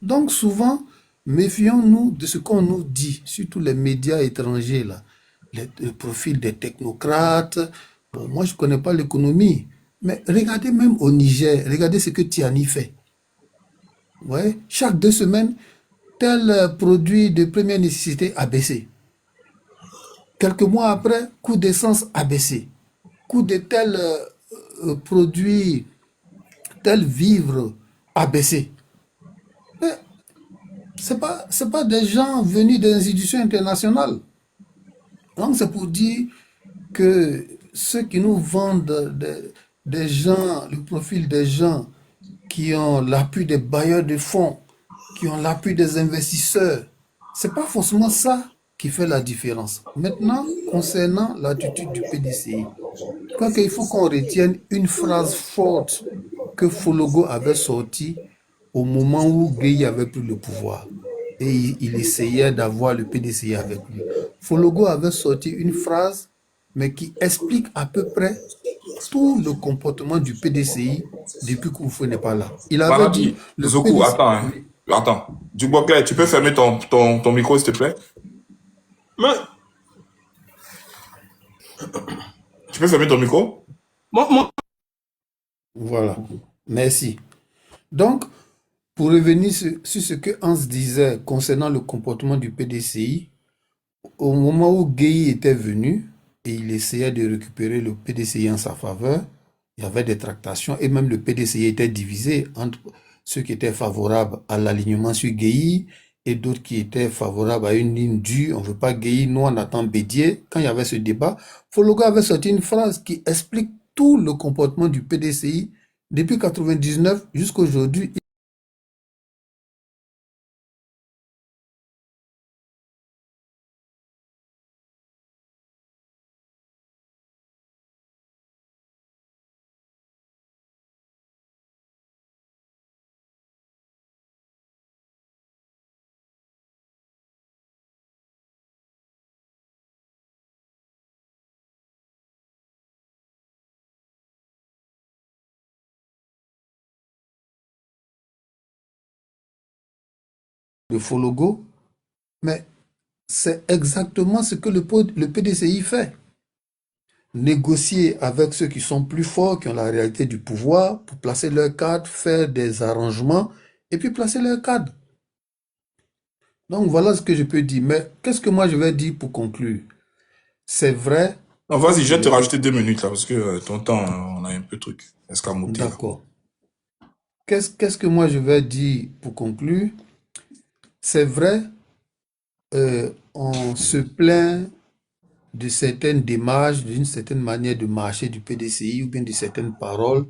F: Donc souvent, méfions-nous de ce qu'on nous dit, surtout les médias étrangers, là, le profil des technocrates. Bon, moi, je ne connais pas l'économie, mais regardez même au Niger, regardez ce que Tiani fait. Ouais, chaque 2 semaines, tel produit de première nécessité a baissé. Quelques mois après, coût d'essence a baissé. Coût de tel produit, tel vivre a baissé. Mais c'est pas des gens venus des institutions internationales. Donc c'est pour dire que ceux qui nous vendent des gens, le profil des gens qui ont l'appui des bailleurs de fonds, qui ont l'appui des investisseurs, c'est pas forcément ça qui fait la différence. Maintenant, concernant l'attitude du PDCI, je crois qu'il faut qu'on retienne une phrase forte que Fologo avait sortie au moment où Gueye avait pris le pouvoir. Et il essayait d'avoir le PDCI avec lui. Fologo avait sorti une phrase, mais qui explique à peu près tout le comportement du PDCI depuis qu'Oufou n'est pas là. Il avait dit,
A: Maladi,
F: le
A: Zoku,
F: PDCI...
A: attends, hein. Attends. Dubois-Clair, tu peux fermer ton micro, s'il te plaît?
E: Mais,
A: Tu peux fermer ton micro?
E: moi,
F: Voilà, merci. Donc, pour revenir sur ce que Hans disait concernant le comportement du PDCI, au moment où Gueye était venu et il essayait de récupérer le PDCI en sa faveur, il y avait des tractations et même le PDCI était divisé entre ceux qui étaient favorables à l'alignement sur Gueye et d'autres qui étaient favorables à une ligne dure. On ne veut pas Gueye, nous on attend Bédier. Quand il y avait ce débat, Fologo avait sorti une phrase qui explique tout le comportement du PDCI depuis 1999 jusqu'à aujourd'hui. De Fologo, mais c'est exactement ce que le PDCI fait. Négocier avec ceux qui sont plus forts, qui ont la réalité du pouvoir, pour placer leur cadre, faire des arrangements, et puis placer leur cadre. Donc voilà ce que je peux dire. Mais qu'est-ce que moi je vais dire pour conclure? C'est vrai.
A: Non, vas-y, je vais te rajouter 2 minutes là, parce que ton temps, on a un peu de truc escamoté là.
F: D'accord. Qu'est-ce que moi je vais dire pour conclure? C'est vrai, on se plaint de certaines démarches, d'une certaine manière de marcher du PDCI ou bien de certaines paroles.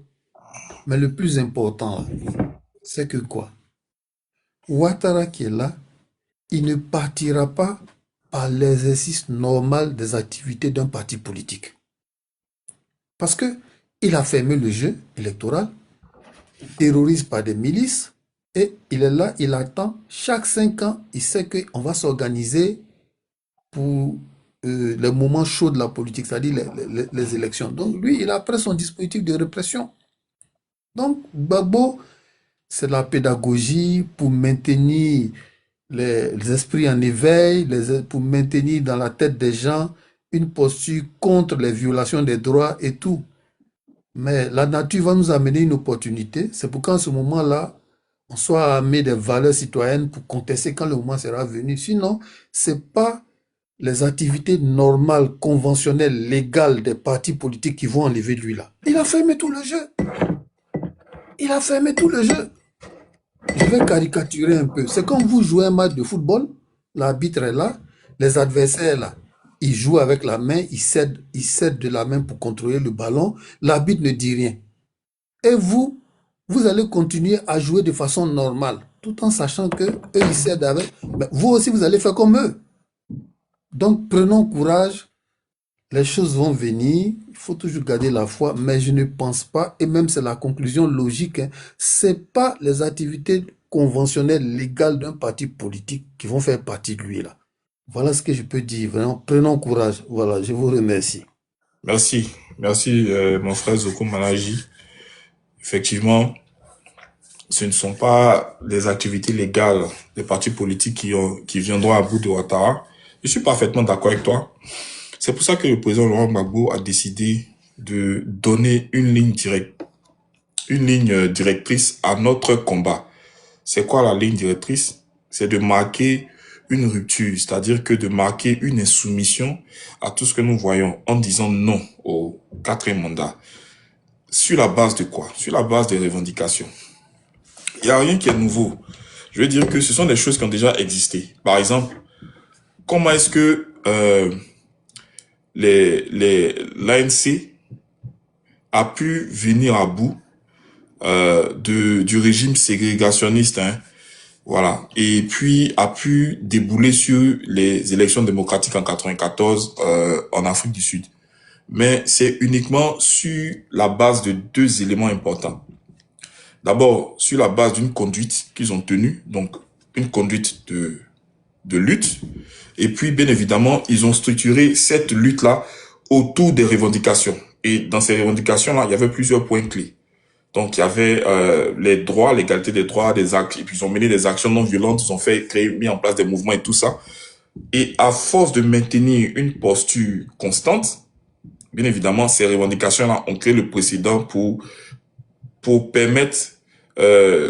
F: Mais le plus important, c'est que quoi? Ouattara qui est là, il ne partira pas par l'exercice normal des activités d'un parti politique. Parce que il a fermé le jeu électoral, il terrorise par des milices, et il est là, il attend. Chaque 5 ans, il sait qu'on va s'organiser pour les moments chauds de la politique, c'est-à-dire les élections. Donc lui, il a pris son dispositif de répression. Donc Gbagbo, c'est la pédagogie pour maintenir les esprits en éveil, pour maintenir dans la tête des gens une posture contre les violations des droits et tout. Mais la nature va nous amener une opportunité. C'est pour qu'en ce moment-là, on soit armé des valeurs citoyennes pour contester quand le moment sera venu. Sinon, c'est pas les activités normales, conventionnelles, légales des partis politiques qui vont enlever lui là. Il a fermé tout le jeu. Il a fermé tout le jeu. Je vais caricaturer un peu. C'est comme vous jouez un match de football, l'arbitre est là, les adversaires là, ils jouent avec la main, ils cèdent de la main pour contrôler le ballon, l'arbitre ne dit rien. Et vous allez continuer à jouer de façon normale, tout en sachant que eux ils cèdent avec. Ben, vous aussi vous allez faire comme eux. Donc prenons courage, les choses vont venir, il faut toujours garder la foi, mais je ne pense pas, et même c'est la conclusion logique, hein, c'est pas les activités conventionnelles légales d'un parti politique qui vont faire partie de lui là. Voilà ce que je peux dire, vraiment, prenons courage. Voilà, je vous remercie.
A: Merci, mon frère Zoko Malaji. Effectivement, ce ne sont pas les activités légales des partis politiques qui viendront à bout de Ouattara. Je suis parfaitement d'accord avec toi. C'est pour ça que le président Laurent Gbagbo a décidé de donner une ligne directrice à notre combat. C'est quoi la ligne directrice? C'est de marquer une rupture, c'est-à-dire que de marquer une insoumission à tout ce que nous voyons en disant non au 4e mandat. Sur la base de quoi? Sur la base des revendications. Il n'y a rien qui est nouveau. Je veux dire que ce sont des choses qui ont déjà existé. Par exemple, comment est-ce que l'ANC a pu venir à bout du régime ségrégationniste, hein, voilà, et puis a pu débouler sur les élections démocratiques en 94 en Afrique du Sud. Mais c'est uniquement sur la base de 2 éléments importants. D'abord, sur la base d'une conduite qu'ils ont tenue, donc une conduite de lutte. Et puis, bien évidemment, ils ont structuré cette lutte-là autour des revendications. Et dans ces revendications-là, il y avait plusieurs points clés. Donc, il y avait les droits, l'égalité des droits, des actes. Et puis, ils ont mené des actions non violentes, ils ont mis en place des mouvements et tout ça. Et à force de maintenir une posture constante, bien évidemment, ces revendications-là ont créé le précédent pour permettre,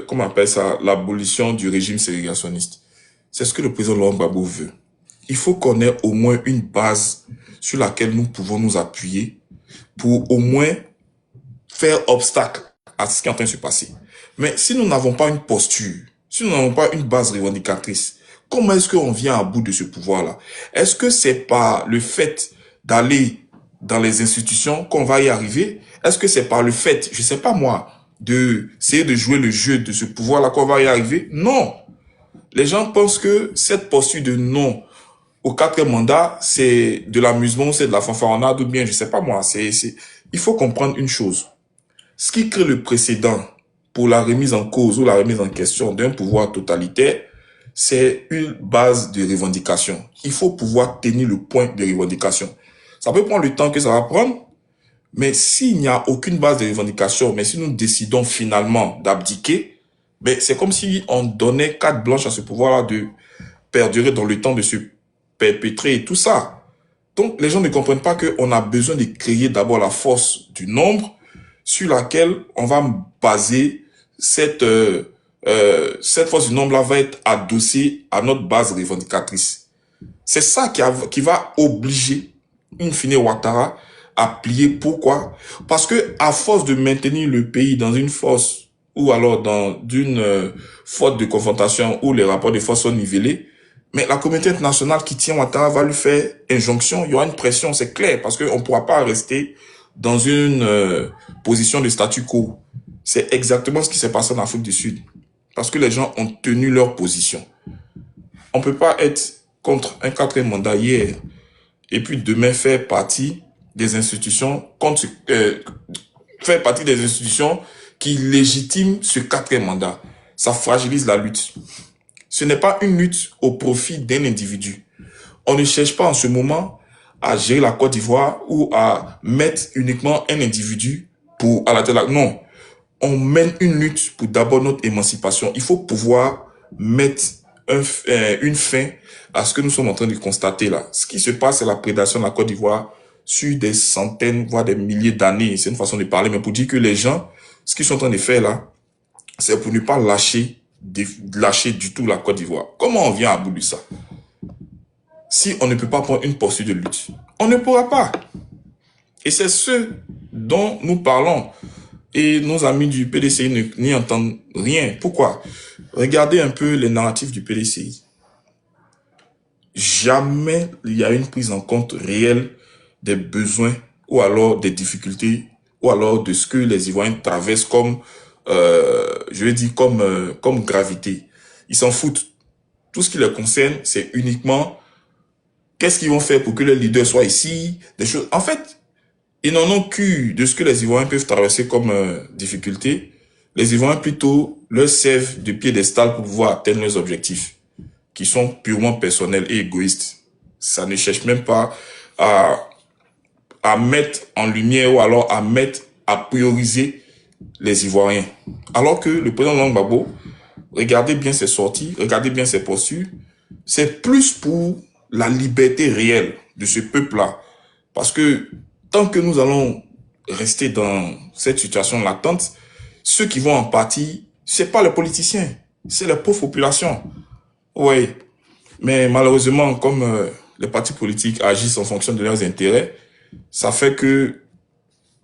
A: comment on appelle ça, l'abolition du régime ségrégationniste. C'est ce que le président Laurent Gbagbo veut. Il faut qu'on ait au moins une base sur laquelle nous pouvons nous appuyer pour au moins faire obstacle à ce qui est en train de se passer. Mais si nous n'avons pas une posture, si nous n'avons pas une base revendicatrice, comment est-ce qu'on vient à bout de ce pouvoir-là? Est-ce que c'est par le fait d'aller dans les institutions qu'on va y arriver? Est-ce que c'est par le fait, je sais pas moi, d'essayer de jouer le jeu de ce pouvoir-là qu'on va y arriver? Non. Les gens pensent que cette posture de non au 4e mandat, c'est de l'amusement, c'est de la fanfaronnade ou bien, je sais pas moi. Il faut comprendre une chose. Ce qui crée le précédent pour la remise en cause ou la remise en question d'un pouvoir totalitaire, c'est une base de revendication. Il faut pouvoir tenir le point de revendication. Ça peut prendre le temps que ça va prendre, mais s'il n'y a aucune base de revendication, mais si nous décidons finalement d'abdiquer, ben c'est comme si on donnait carte blanche à ce pouvoir-là de perdurer dans le temps, de se perpétrer et tout ça. Donc, les gens ne comprennent pas qu'on a besoin de créer d'abord la force du nombre sur laquelle on va baser cette force du nombre-là va être adossée à notre base revendicatrice. C'est ça qui va obliger, in fine, Ouattara à plier. Pourquoi? Parce que à force de maintenir le pays dans une force ou alors dans une faute de confrontation où les rapports de force sont nivelés, mais la communauté internationale qui tient Ouattara va lui faire injonction, il y aura une pression, c'est clair, parce qu'on ne pourra pas rester dans une position de statu quo. C'est exactement ce qui s'est passé en Afrique du Sud. parce que les gens ont tenu leur position. On ne peut pas être contre un 4e mandat hier et puis demain faire partie des institutions faire partie des institutions qui légitiment ce 4e mandat. Ça fragilise la lutte. Ce n'est pas une lutte au profit d'un individu. On ne cherche pas en ce moment à gérer la Côte d'Ivoire ou à mettre uniquement un individu à la tête. Non. On mène une lutte pour d'abord notre émancipation. Il faut pouvoir mettre une fin à ce que nous sommes en train de constater là. Ce qui se passe, c'est la prédation de la Côte d'Ivoire sur des centaines, voire des milliers d'années. C'est une façon de parler, mais pour dire que les gens, ce qu'ils sont en train de faire là, c'est pour ne pas lâcher du tout la Côte d'Ivoire. Comment on vient à bout de ça? Si on ne peut pas prendre une posture de lutte, on ne pourra pas. Et c'est ce dont nous parlons. Et nos amis du PDCI n'y entendent rien. Pourquoi? Regardez un peu les narratifs du PDCI. Jamais il y a une prise en compte réelle des besoins ou alors des difficultés ou alors de ce que les Ivoiriens traversent comme, je vais dire, comme gravité. Ils s'en foutent. Tout ce qui les concerne, c'est uniquement qu'est-ce qu'ils vont faire pour que les leaders soient ici, des choses. En fait, ils n'en ont que de ce que les Ivoiriens peuvent traverser comme difficulté. Les Ivoiriens plutôt leur servent de piédestal pour pouvoir atteindre leurs objectifs, qui sont purement personnels et égoïstes. Ça ne cherche même pas à mettre en lumière ou alors à prioriser les Ivoiriens. Alors que le président Laurent Gbagbo, regardez bien ses sorties, regardez bien ses postures, c'est plus pour la liberté réelle de ce peuple-là. Parce que tant que nous allons rester dans cette situation latente, ceux qui vont en partie, c'est pas les politiciens, c'est la pauvre population. Oui, mais malheureusement, comme les partis politiques agissent en fonction de leurs intérêts, ça fait que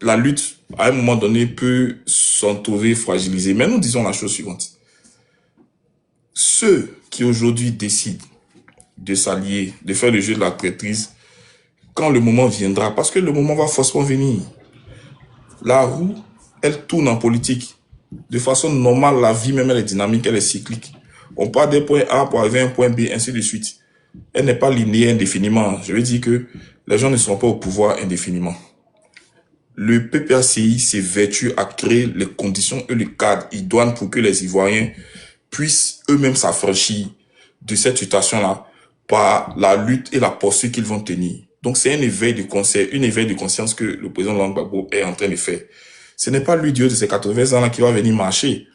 A: la lutte, à un moment donné, peut s'en trouver fragilisée. Mais nous disons la chose suivante. Ceux qui aujourd'hui décident de s'allier, de faire le jeu de la traîtrise, quand le moment viendra, parce que le moment va forcément venir. La roue, elle tourne en politique. De façon normale, la vie même, elle est dynamique, elle est cyclique. On part d'un point A pour arriver à un point B, ainsi de suite. Elle n'est pas linéaire indéfiniment. Je veux dire que les gens ne seront pas au pouvoir indéfiniment. Le PPACI s'évertue à créer les conditions et le cadre idoine pour que les Ivoiriens puissent eux-mêmes s'affranchir de cette situation-là par la lutte et la posture qu'ils vont tenir. Donc c'est un éveil de conscience que le président Laurent Gbagbo est en train de faire. Ce n'est pas lui, Dieu de ses 80 ans-là, qui va venir marcher.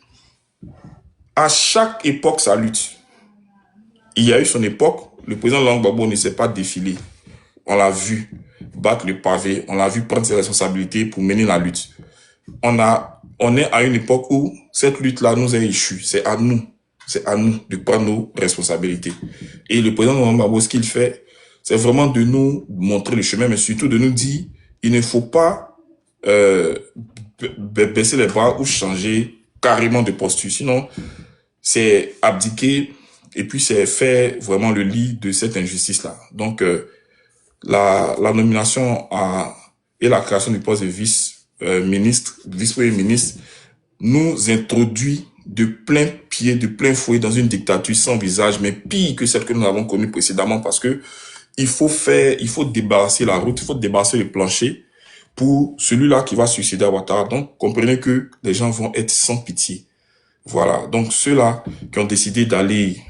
A: À chaque époque, sa lutte. Il y a eu son époque, le président Laurent Gbagbo ne s'est pas défilé. On l'a vu battre le pavé, on l'a vu prendre ses responsabilités pour mener la lutte. On est à une époque où cette lutte-là nous a échu. C'est à nous de prendre nos responsabilités. Et le président Laurent Gbagbo, ce qu'il fait, c'est vraiment de nous montrer le chemin, mais surtout de nous dire, il ne faut pas baisser les bras ou changer carrément de posture. Sinon, c'est abdiquer et puis c'est faire vraiment le lit de cette injustice-là. Donc, la nomination et la création du poste de vice-premier ministre, nous introduit de plein pied, de plein fouet dans une dictature sans visage, mais pire que celle que nous avons connue précédemment, parce que il faut débarrasser la route, il faut débarrasser le plancher pour celui-là qui va succéder à Ouattara. Donc, comprenez que les gens vont être sans pitié. Voilà. Donc, ceux-là qui ont décidé d'aller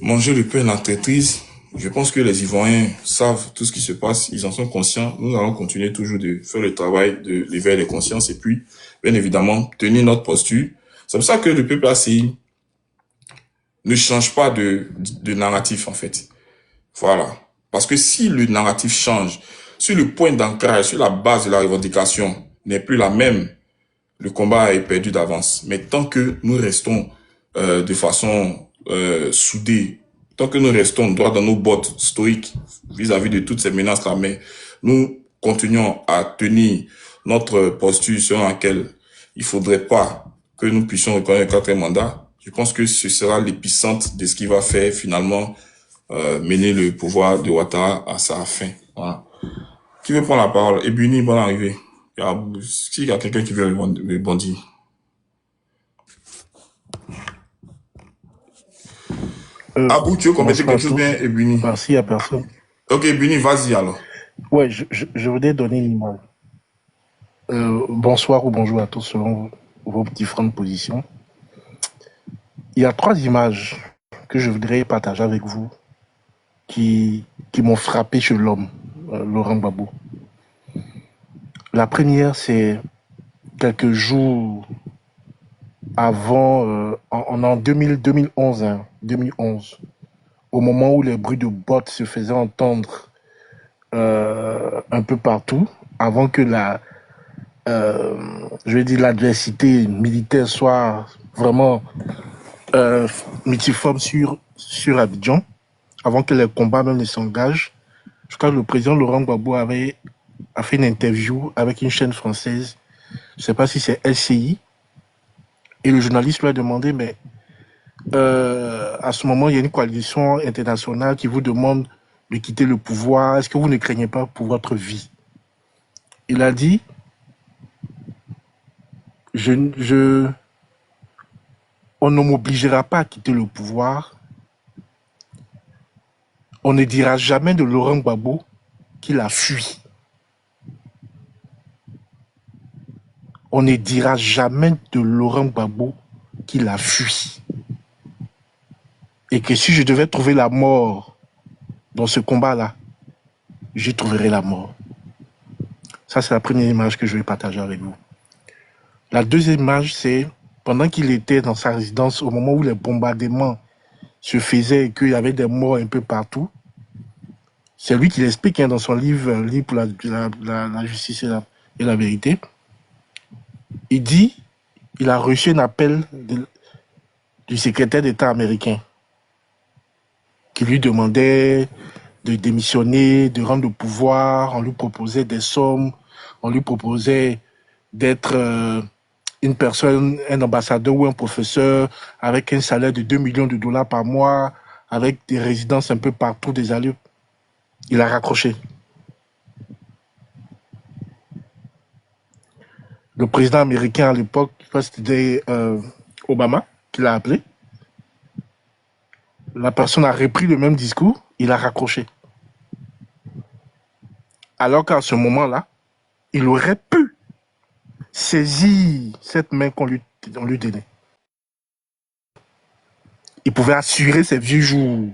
A: manger le pain dans la traîtrise, je pense que les Ivoiriens savent tout ce qui se passe, ils en sont conscients. Nous allons continuer toujours de faire le travail de l'éveil des consciences et puis, bien évidemment, tenir notre posture. C'est pour ça que le PPACI ne change pas de narratif, en fait. Voilà. Parce que si le narratif change, sur le point d'ancrage, sur la base de la revendication n'est plus la même, le combat est perdu d'avance. Mais tant que nous restons de façon soudée, tant que nous restons droit dans nos bottes stoïques vis-à-vis de toutes ces menaces-là, mais nous continuons à tenir notre posture selon laquelle il faudrait pas que nous puissions reconnaître le 4e mandat, je pense que ce sera l'épicentre de ce qui va faire finalement mener le pouvoir de Ouattara à sa fin. Voilà. Qui veut prendre la parole? Ebuni, bonne arrivée. S'il y a quelqu'un qui veut rebondir. Abou, tu veux compléter
G: Bonsoir à
A: quelque chose bien,
G: tous.
A: Ebuni?
G: Merci à personne.
A: Ok, Ebuni, vas-y alors.
G: Ouais, je voudrais donner une image. Bonsoir ou bonjour à tous selon vos différentes positions. Il y a 3 images que je voudrais partager avec vous qui m'ont frappé chez l'homme, Laurent Gbagbo. La première, c'est quelques jours avant, en 2011, 2011, au moment où les bruits de bottes se faisaient entendre un peu partout, avant que l'adversité militaire soit vraiment multiforme sur Abidjan, avant que les combats même ne s'engagent. Je crois que le président Laurent Gbagbo a fait une interview avec une chaîne française, je ne sais pas si c'est LCI, et le journaliste lui a demandé, mais à ce moment, il y a une coalition internationale qui vous demande de quitter le pouvoir. Est-ce que vous ne craignez pas pour votre vie? Il a dit, on ne m'obligera pas à quitter le pouvoir. On ne dira jamais de Laurent Gbagbo qu'il a fui. On ne dira jamais de Laurent Gbagbo qu'il a fui. Et que si je devais trouver la mort dans ce combat-là, je trouverai la mort. Ça, c'est la première image que je vais partager avec vous. La deuxième image, c'est pendant qu'il était dans sa résidence, au moment où les bombardements se faisaient et qu'il y avait des morts un peu partout. C'est lui qui l'explique dans son livre pour la justice et la vérité. Il dit, il a reçu un appel du secrétaire d'État américain qui lui demandait de démissionner, de rendre le pouvoir. On lui proposait des sommes, on lui proposait d'être une personne, un ambassadeur ou un professeur avec un salaire de 2 millions de dollars par mois, avec des résidences un peu partout, des allures. Il a raccroché. Le président américain à l'époque, je pense que c'était Obama qui l'a appelé. La personne a repris le même discours, il a raccroché. Alors qu'à ce moment-là, il aurait pu saisir cette main qu'on lui donnait. Il pouvait assurer ses vieux jours.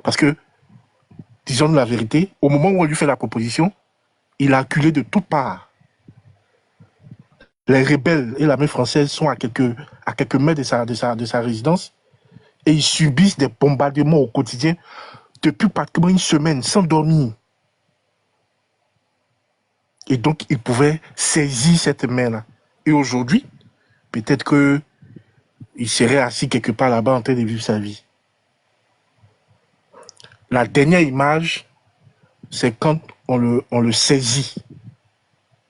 G: Parce que, disons-nous la vérité, au moment où on lui fait la proposition, il a acculé de toutes parts. Les rebelles et l'armée française sont à quelques mètres de sa résidence et ils subissent des bombardements au quotidien depuis pratiquement une semaine sans dormir. Et donc, il pouvait saisir cette main-là. Et aujourd'hui, peut-être qu'il serait assis quelque part là-bas en train de vivre sa vie. La dernière image, c'est quand on le saisit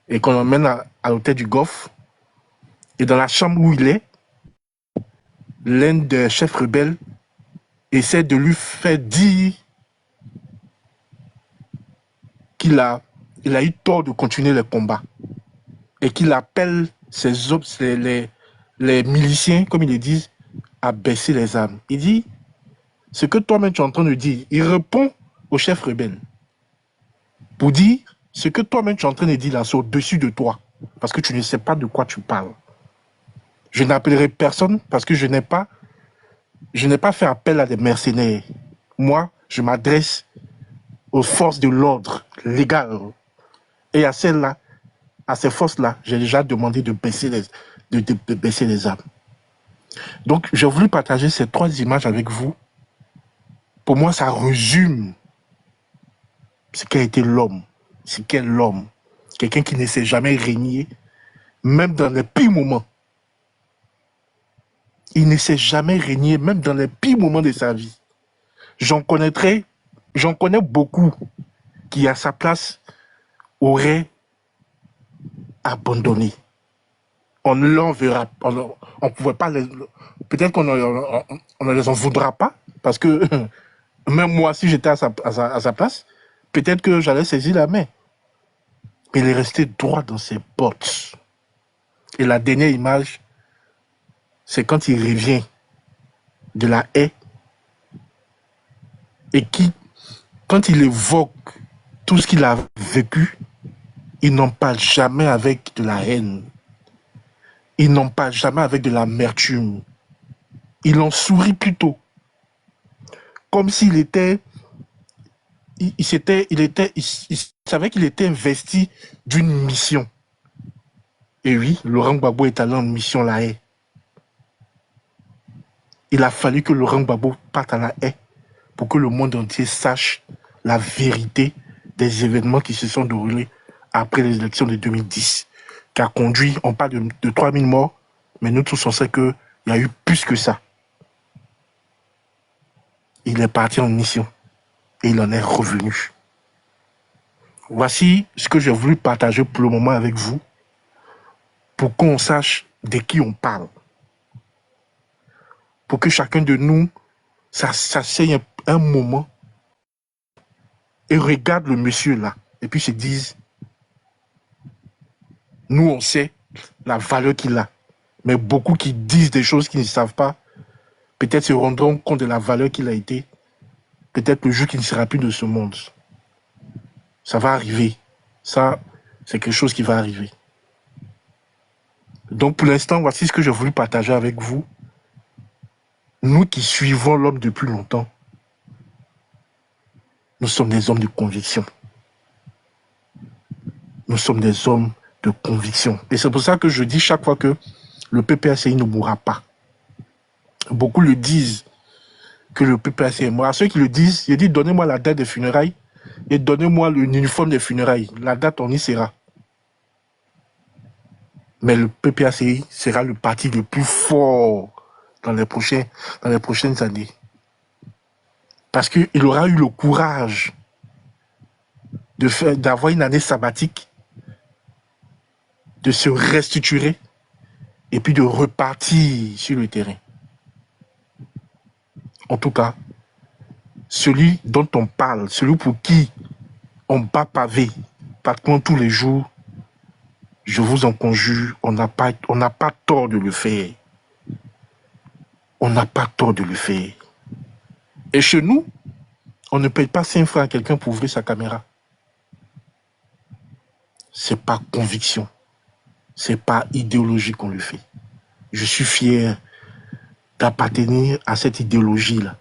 G: et qu'on l'emmène à l'hôtel du Golfe. Et dans la chambre où il est, l'un des chefs rebelles essaie de lui faire dire qu'il a eu tort de continuer le combat et qu'il appelle les miliciens, comme ils le disent, à baisser les armes. Il dit, ce que toi-même tu es en train de dire, il répond au chef rebelle pour dire, ce que toi-même tu es en train de dire là, c'est au-dessus de toi, parce que tu ne sais pas de quoi tu parles. Je n'appellerai personne parce que je n'ai pas fait appel à des mercenaires. Moi, je m'adresse aux forces de l'ordre légal. Et à celles-là, à ces forces-là, j'ai déjà demandé de baisser les armes. Donc, j'ai voulu partager ces 3 images avec vous. Pour moi, ça résume ce qu'a été l'homme. Ce qu'est l'homme. Quelqu'un qui ne s'est jamais régné, même dans les pires moments. Il ne s'est jamais régné, même dans les pires moments de sa vie. J'en connais beaucoup qui, à sa place, auraient abandonné. On ne l'enverra pas. On ne pouvait pas peut-être qu'on ne les en voudra pas, parce que même moi, si j'étais à sa place, peut-être que j'allais saisir la main. Mais il est resté droit dans ses bottes. Et la dernière image, c'est quand il revient de la haie et qui, quand il évoque tout ce qu'il a vécu, il n'en parle jamais avec de la haine. Il n'en parle jamais avec de l'amertume. Il en sourit plutôt. Comme s'il était... Il savait qu'il était investi d'une mission. Et oui, Laurent Gbagbo est allé en mission La Haye. Il a fallu que Laurent Gbagbo parte à La Haye pour que le monde entier sache la vérité des événements qui se sont déroulés après les élections de 2010, qui a conduit, on parle de 3000 morts, mais nous tous on sait qu'il y a eu plus que ça. Il est parti en mission et il en est revenu. Voici ce que j'ai voulu partager pour le moment avec vous, pour qu'on sache de qui on parle. Pour que chacun de nous s'asseye un moment et regarde le monsieur là, et puis se dise, nous on sait la valeur qu'il a, mais beaucoup qui disent des choses qu'ils ne savent pas, peut-être se rendront compte de la valeur qu'il a été, peut-être le jour qu'il ne sera plus de ce monde. Ça va arriver. Ça, c'est quelque chose qui va arriver. Donc pour l'instant, voici ce que j'ai voulu partager avec vous. Nous qui suivons l'homme depuis longtemps, nous sommes des hommes de conviction. Nous sommes des hommes de conviction. Et c'est pour ça que je dis chaque fois que le PPACI ne mourra pas. Beaucoup le disent que le PPACI est mort. À ceux qui le disent, il dit donnez-moi la date des funérailles et donnez-moi l'uniforme des funérailles. La date, on y sera. Mais le PPACI sera le parti le plus fort dans les prochaines années. Parce qu'il aura eu le courage d'avoir une année sabbatique, de se restructurer et puis de repartir sur le terrain. En tout cas, celui dont on parle, celui pour qui on bat pavé pratiquement tous les jours, je vous en conjure, on n'a pas tort de le faire. On n'a pas tort de le faire. Et chez nous, on ne paye pas 5 francs à quelqu'un pour ouvrir sa caméra. C'est par conviction. C'est par idéologie qu'on le fait. Je suis fier d'appartenir à cette idéologie-là.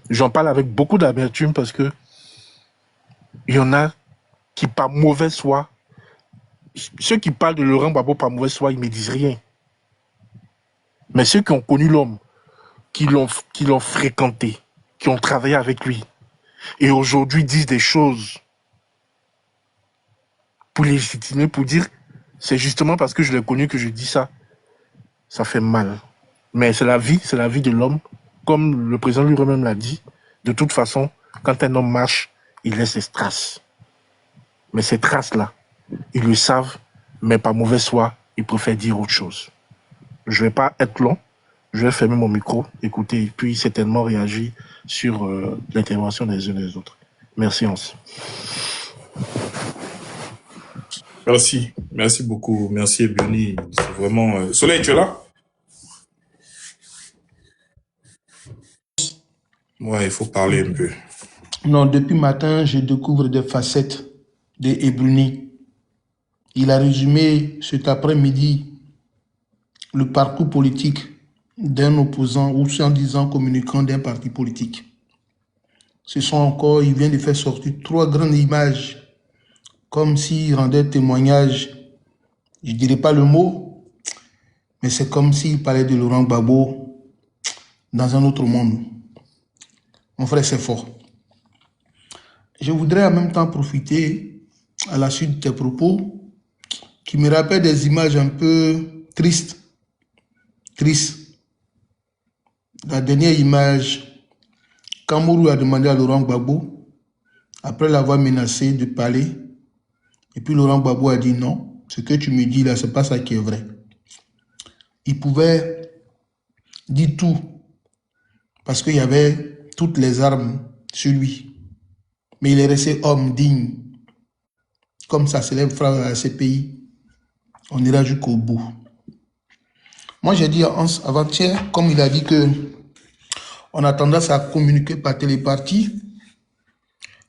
G: J'en parle avec beaucoup d'amertume parce que il y en a qui, par mauvaise foi, ceux qui parlent de Laurent Gbagbo par mauvaise foi, ils ne me disent rien. Mais ceux qui ont connu l'homme, qui l'ont fréquenté, qui ont travaillé avec lui, et aujourd'hui disent des choses pour légitimer, pour dire c'est justement parce que je l'ai connu que je dis ça. Ça fait mal. Mais c'est la vie de l'homme. Comme le président lui-même l'a dit, de toute façon, quand un homme marche, il laisse ses traces. Mais ces traces-là, ils le savent, mais par mauvaise foi, ils préfèrent dire autre chose. Je ne vais pas être long, je vais fermer mon micro, écouter, et puis certainement réagir sur l'intervention des uns et des autres. Merci, Hans.
A: Merci beaucoup, merci Ebioni. C'est vraiment... Soleil, tu es là? Ouais, il faut parler un peu.
B: Non, depuis matin, je découvre des facettes de Ebruni. Il a résumé cet après-midi le parcours politique d'un opposant ou soi-disant communicant d'un parti politique. Ce sont encore, il vient de faire sortir 3 grandes images, comme s'il rendait témoignage, je ne dirais pas le mot, mais c'est comme s'il parlait de Laurent Gbagbo dans un autre monde. Mon frère, c'est fort. Je voudrais en même temps profiter, à la suite de tes propos, qui me rappellent des images un peu tristes. La dernière image, quand Mourou a demandé à Laurent Gbagbo, après l'avoir menacé de parler, et puis Laurent Gbagbo a dit non, ce que tu me dis là, c'est pas ça qui est vrai. Il pouvait dire tout, parce qu'il y avait toutes les armes sur lui. Mais il est resté homme digne. Comme ça célèbre frère à ces pays, on ira jusqu'au bout. Moi, j'ai dit à Hans avant-hier, comme il a dit que on a tendance à communiquer par télépartie,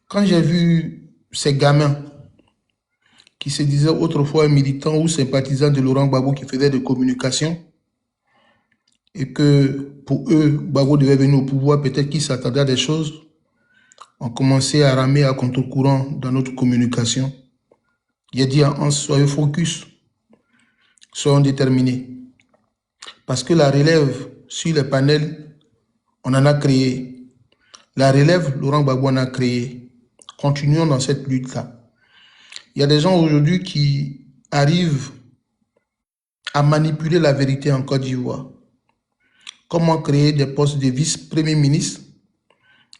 B: Quand j'ai vu ces gamins qui se disaient autrefois militants ou sympathisants de Laurent Gbagbo qui faisaient des communications et que pour eux, Gbagbo devait venir au pouvoir, peut-être qu'ils s'attendaient à des choses, ont commencé à ramer à contre-courant dans notre communication. Il a dit à Hans, soyez focus, soyons déterminés. Parce que la relève sur les panels, on en a créé. La relève, Laurent Gbagbo en a créé. Continuons dans cette lutte-là. Il y a des gens aujourd'hui qui arrivent à manipuler la vérité en Côte d'Ivoire. Comment créer des postes de vice-premier ministre.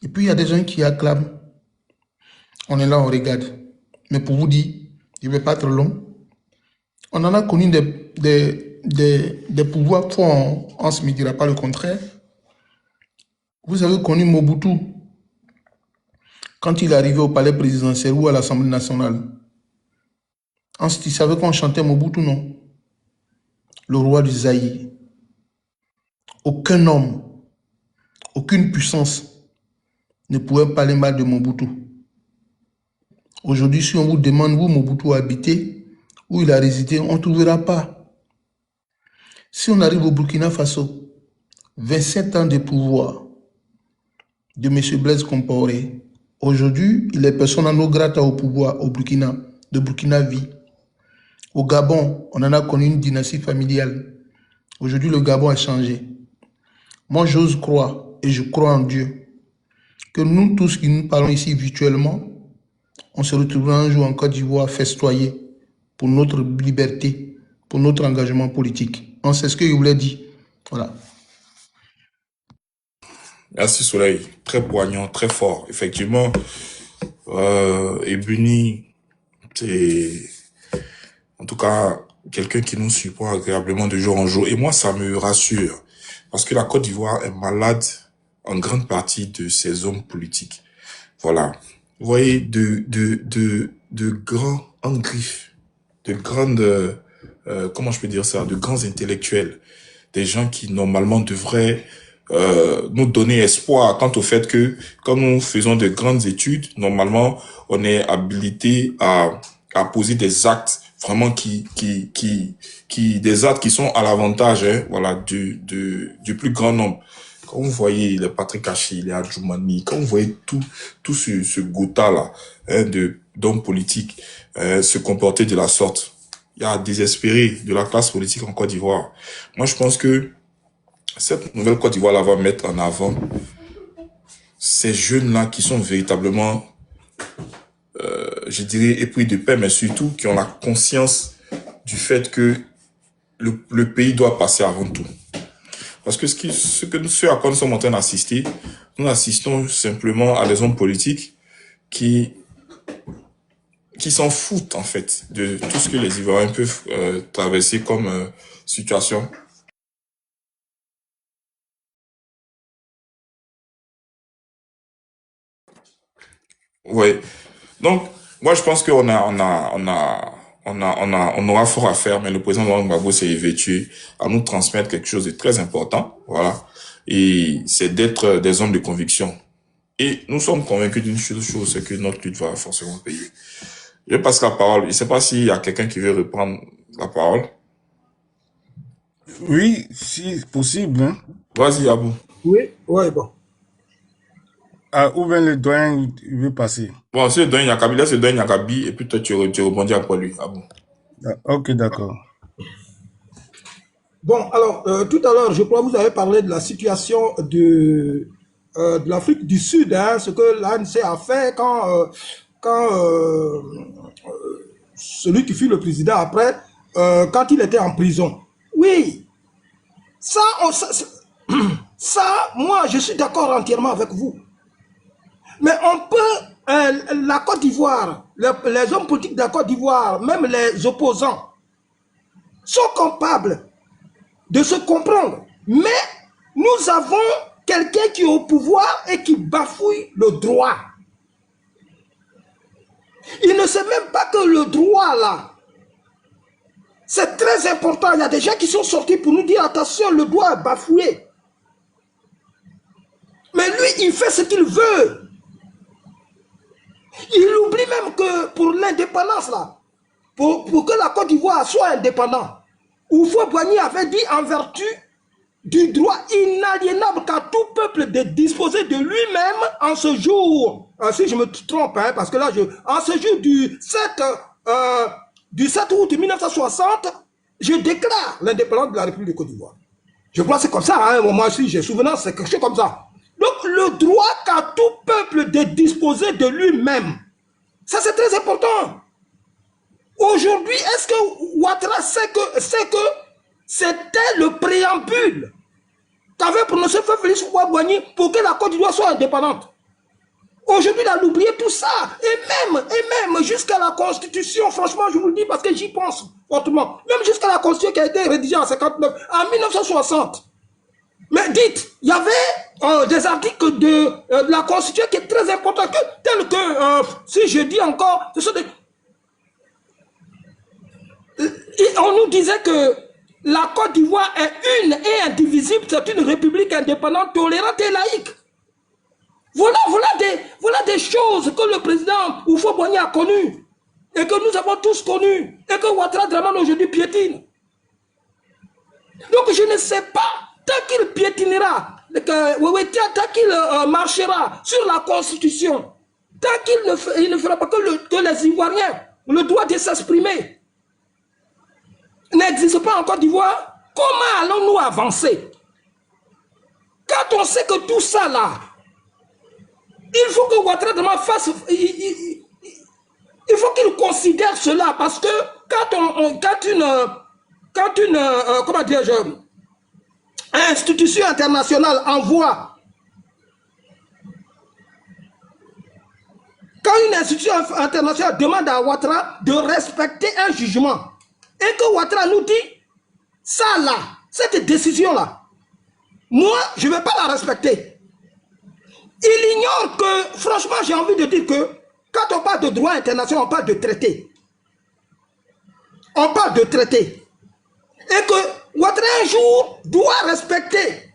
B: Et puis il y a des gens qui acclament. On est là, on regarde. Mais pour vous dire, je ne vais pas être long. On en a connu des pouvoirs forts, on ne me dira pas le contraire. Vous avez connu Mobutu quand il est arrivé au palais présidentiel ou à l'Assemblée nationale. Ensuite, il savait qu'on chantait Mobutu, non? Le roi du Zaïre. Aucun homme, aucune puissance ne pouvait parler mal de Mobutu. Aujourd'hui, si on vous demande où Mobutu a habité, où il a résidé, on ne trouvera pas. Si on arrive au Burkina Faso, 27 ans de pouvoir de M. Blaise Compaoré. Aujourd'hui, il est persona non grata au pouvoir au Burkina, de Burkina Vie. Au Gabon, on en a connu une dynastie familiale. Aujourd'hui, le Gabon a changé. Moi, j'ose croire, et je crois en Dieu, que nous tous qui nous parlons ici virtuellement, on se retrouvera un jour en Côte d'Ivoire festoyer pour notre liberté, pour notre engagement politique. Donc, c'est ce que je voulais dire. Voilà.
A: Merci Soleil, très poignant, très fort. Effectivement, Ebuni, c'est en tout cas quelqu'un qui nous supporte agréablement de jour en jour. Et moi, ça me rassure, parce que la Côte d'Ivoire est malade en grande partie de ses hommes politiques. Voilà. Vous voyez, de grands en griffe, de grandes, comment je peux dire ça, de grands intellectuels, des gens qui normalement devraient nous donner espoir quant au fait que quand nous faisons de grandes études, normalement, on est habilité à poser des actes vraiment des actes qui sont à l'avantage, hein, voilà, du plus grand nombre. Quand vous voyez les Patrick Hachi, les Adjoumani, quand vous voyez tout ce gotha-là, hein, d'hommes politiques, se comporter de la sorte, il y a désespéré de la classe politique en Côte d'Ivoire. Moi, je pense que cette nouvelle Côte d'Ivoire va mettre en avant ces jeunes-là qui sont véritablement, je dirais, épris de paix, mais surtout qui ont la conscience du fait que le pays doit passer avant tout. Parce que ce à quoi nous sommes en train d'assister, nous assistons simplement à des hommes politiques qui s'en foutent, en fait, de tout ce que les Ivoiriens peuvent traverser comme situation. Ouais. Donc, moi, je pense qu'on on aura fort à faire, mais le président Laurent Gbagbo s'est vêtu à nous transmettre quelque chose de très important, voilà. Et c'est d'être des hommes de conviction. Et nous sommes convaincus d'une chose, c'est que notre lutte va forcément payer. Je passe la parole. Je ne sais pas s'il y a quelqu'un qui veut reprendre la parole.
C: Oui, si possible. Hein.
A: Vas-y, Abou.
E: Oui, ouais, bon.
C: Ah, où vient le doyen, il veut passer.
A: Bon, c'est le doyen Yakabi, là c'est le doyen Yakabi, et puis toi tu rebondis après lui, Abou.
C: Ok, d'accord.
E: Bon, alors, tout à l'heure, je crois que vous avez parlé de la situation de l'Afrique du Sud, hein, ce que l'ANC a fait quand celui qui fut le président après, quand il était en prison. Oui, ça, moi, je suis d'accord entièrement avec vous. Mais on peut, la Côte d'Ivoire, les hommes politiques de la Côte d'Ivoire, même les opposants, sont capables de se comprendre. Mais nous avons quelqu'un qui est au pouvoir et qui bafouille le droit. Il ne sait même pas que le droit, là, c'est très important. Il y a des gens qui sont sortis pour nous dire, attention, le droit est bafoué. Mais lui, il fait ce qu'il veut. Il oublie même que pour l'indépendance, là, pour que la Côte d'Ivoire soit indépendante, Houphouët-Boigny avait dit en vertu du droit inaliénable qu'a tout peuple de disposer de lui-même en ce jour. Si je me trompe, hein, parce que là, en ce jour du 7 août 1960, je déclare l'indépendance de la République de Côte d'Ivoire. Je crois que c'est comme ça, hein, moi aussi, j'ai souvenance, c'est quelque chose comme ça. Donc, le droit qu'a tout peuple de disposer de lui-même, ça c'est très important. Aujourd'hui, est-ce que Ouattara sait que c'était le préambule qu'avait prononcé Feu Félix Houphouët-Boigny pour que la Côte d'Ivoire soit indépendante? Aujourd'hui, il a oublié tout ça. Et même jusqu'à la Constitution, franchement, je vous le dis parce que j'y pense fortement. Même jusqu'à la Constitution qui a été rédigée en 59, en 1960. Mais dites, il y avait des articles de la Constitution qui est très important, tels que, si je dis encore, ce sont des... on nous disait que la Côte d'Ivoire est une et indivisible, c'est une république indépendante, tolérante et laïque. Voilà des choses que le président Houphouët-Boigny a connues et que nous avons tous connues et que Ouattara Dramane aujourd'hui piétine. Donc je ne sais pas, tant qu'il piétinera, tant qu'il marchera sur la Constitution, tant qu'il ne fera pas que les Ivoiriens, le droit de s'exprimer, n'existe pas en Côte d'Ivoire, comment allons-nous avancer? Quand on sait que tout ça là, il faut que Ouattara Dramane fasse, il faut qu'il considère cela, parce que quand une comment dirais-je, institution internationale envoie, quand une institution internationale demande à Ouattara de respecter un jugement, et que Ouattara nous dit, ça là, cette décision là, moi je ne vais pas la respecter. Il ignore que, franchement, j'ai envie de dire que quand on parle de droit international, on parle de traité. On parle de traité. Et que Ouattara un jour doit respecter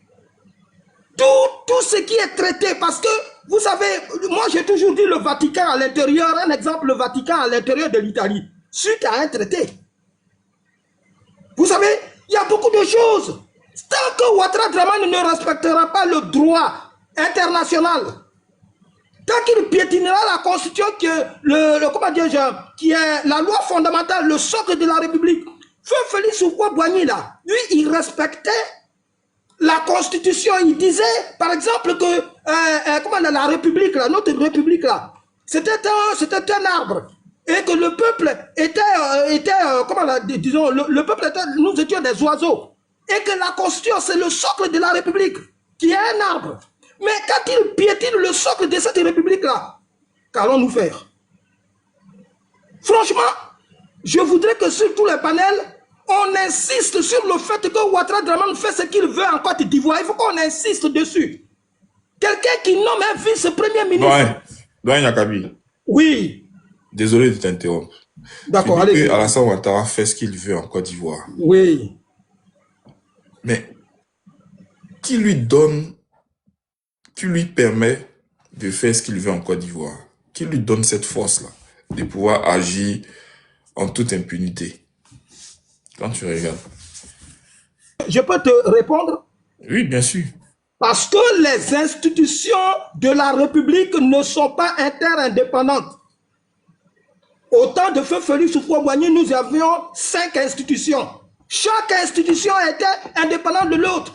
E: tout ce qui est traité. Parce que, vous savez, moi j'ai toujours dit le Vatican à l'intérieur, un exemple, le Vatican à l'intérieur de l'Italie, suite à un traité. Vous savez, il y a beaucoup de choses. Tant que Ouattara Dramane ne respectera pas le droit international, tant qu'il piétinera la Constitution qui est la loi fondamentale, le socle de la République, Feu Félix Houphouët-Boigny là, lui il respectait la Constitution, il disait par exemple que la République là, notre République là, c'était un arbre et que le peuple le peuple était, nous étions des oiseaux et que la Constitution c'est le socle de la République qui est un arbre. Mais quand il piétine le socle de cette république-là, qu'allons-nous faire? Franchement, je voudrais que sur tous les panels, on insiste sur le fait que Ouattara Dramane fait ce qu'il veut en Côte d'Ivoire. Il faut qu'on insiste dessus. Quelqu'un qui nomme un vice-premier ministre.
A: Doyen Yakabi.
E: Oui.
A: Désolé de t'interrompre.
E: D'accord,
A: allez. Alassane Ouattara fait ce qu'il veut en Côte d'Ivoire.
E: Oui.
A: Mais qui lui permet de faire ce qu'il veut en Côte d'Ivoire? Qui lui donne cette force-là de pouvoir agir en toute impunité? Quand tu regardes.
E: Je peux te répondre?
A: Oui, bien sûr.
E: Parce que les institutions de la République ne sont pas interindépendantes. Au temps de Feu Félix Houphouët-Boigny, nous avions 5 institutions. Chaque institution était indépendante de l'autre.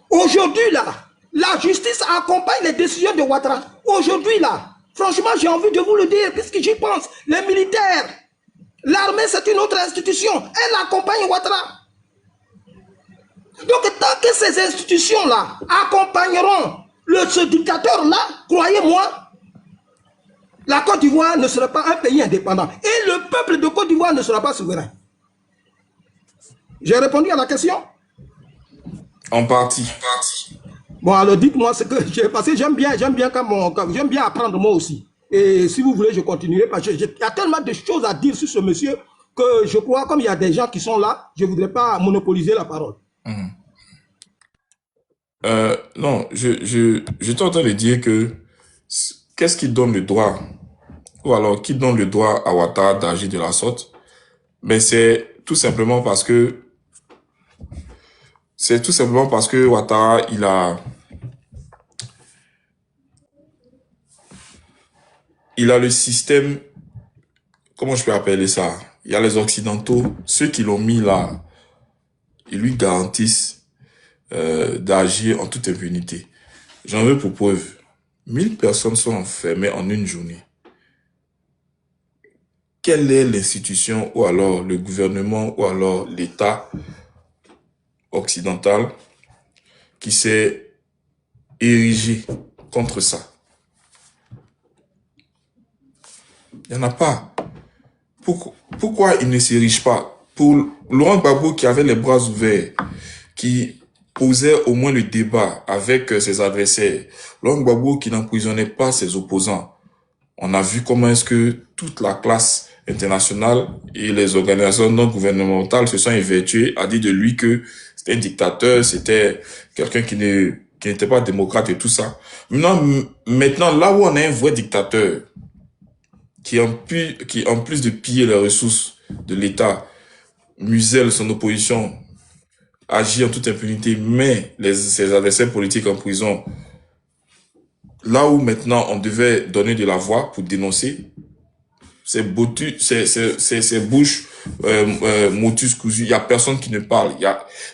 E: Aujourd'hui, là, la justice accompagne les décisions de Ouattara. Aujourd'hui, là, franchement, j'ai envie de vous le dire, puisque j'y pense. Les militaires, l'armée, c'est une autre institution. Elle accompagne Ouattara. Donc, tant que ces institutions-là accompagneront ce dictateur-là, croyez-moi, la Côte d'Ivoire ne sera pas un pays indépendant. Et le peuple de Côte d'Ivoire ne sera pas souverain. J'ai répondu à la question?
A: En partie.
E: Bon, alors dites-moi ce que j'ai passé. J'aime bien apprendre moi aussi. Et si vous voulez, je continuerai parce qu'il y a tellement de choses à dire sur ce monsieur que je crois, comme il y a des gens qui sont là, je ne voudrais pas monopoliser la parole.
A: Non, je suis en train de dire que qu'est-ce qui donne le droit, ou alors qui donne le droit à Ouattara d'agir de la sorte? Ben c'est tout simplement parce que Ouattara, il a le système, comment je peux appeler ça? Il y a les Occidentaux, ceux qui l'ont mis là, ils lui garantissent d'agir en toute impunité. J'en veux pour preuve. 1000 personnes sont enfermées en une journée. Quelle est l'institution ou alors le gouvernement ou alors l'État occidental qui s'est érigé contre ça? Il n'y en a pas. Pourquoi il ne s'érige pas? Pour Laurent Gbagbo qui avait les bras ouverts, qui posait au moins le débat avec ses adversaires, Laurent Gbagbo qui n'emprisonnait pas ses opposants, on a vu comment est-ce que toute la classe internationale et les organisations non gouvernementales se sont évertuées à dire de lui que c'était un dictateur, c'était quelqu'un qui n'était pas démocrate et tout ça. Maintenant, là où on a un vrai dictateur, qui en plus de piller les ressources de l'État, muselle son opposition, agit en toute impunité, met ses adversaires politiques en prison, là où maintenant on devait donner de la voix pour dénoncer, c'est bouche motus cousu, il n'y a personne qui ne parle.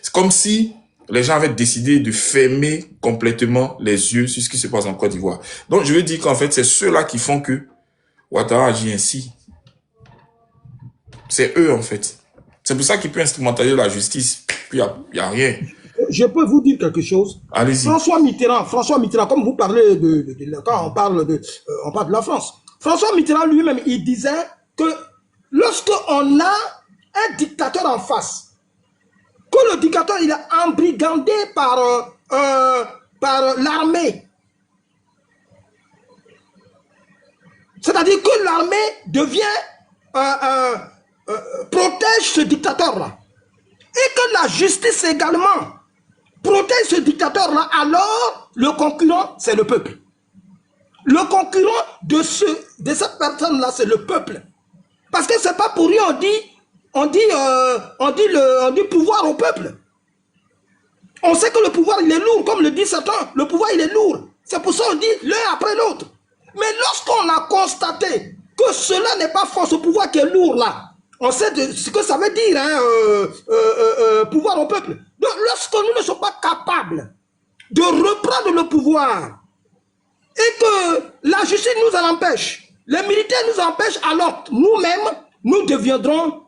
A: C'est comme si les gens avaient décidé de fermer complètement les yeux sur ce qui se passe en Côte d'Ivoire. Donc je veux dire qu'en fait, c'est ceux-là qui font que Ouattara agit ainsi. C'est eux en fait. C'est pour ça qu'il peut instrumentaliser la justice. Puis il n'y a rien.
E: Je peux vous dire quelque chose.
A: Allez-y.
E: François Mitterrand, comme vous parlez quand on parle de la France. François Mitterrand lui-même, il disait que lorsqu'on a un dictateur en face, que le dictateur il est embrigandé par l'armée, c'est-à-dire que l'armée protège ce dictateur-là, et que la justice également protège ce dictateur-là, alors le concurrent, c'est le peuple. Le concurrent de cette personne-là, c'est le peuple. Parce que c'est pas pour rien, on dit pouvoir au peuple. On sait que le pouvoir, il est lourd, comme le dit Satan, le pouvoir, il est lourd. C'est pour ça qu'on dit l'un après l'autre. Mais lorsqu'on a constaté que cela n'est pas fort, ce pouvoir qui est lourd là, on sait ce que ça veut dire, hein, pouvoir au peuple. Donc, lorsque nous ne sommes pas capables de reprendre le pouvoir et que la justice nous en empêche, les militaires nous empêchent, alors nous-mêmes, nous deviendrons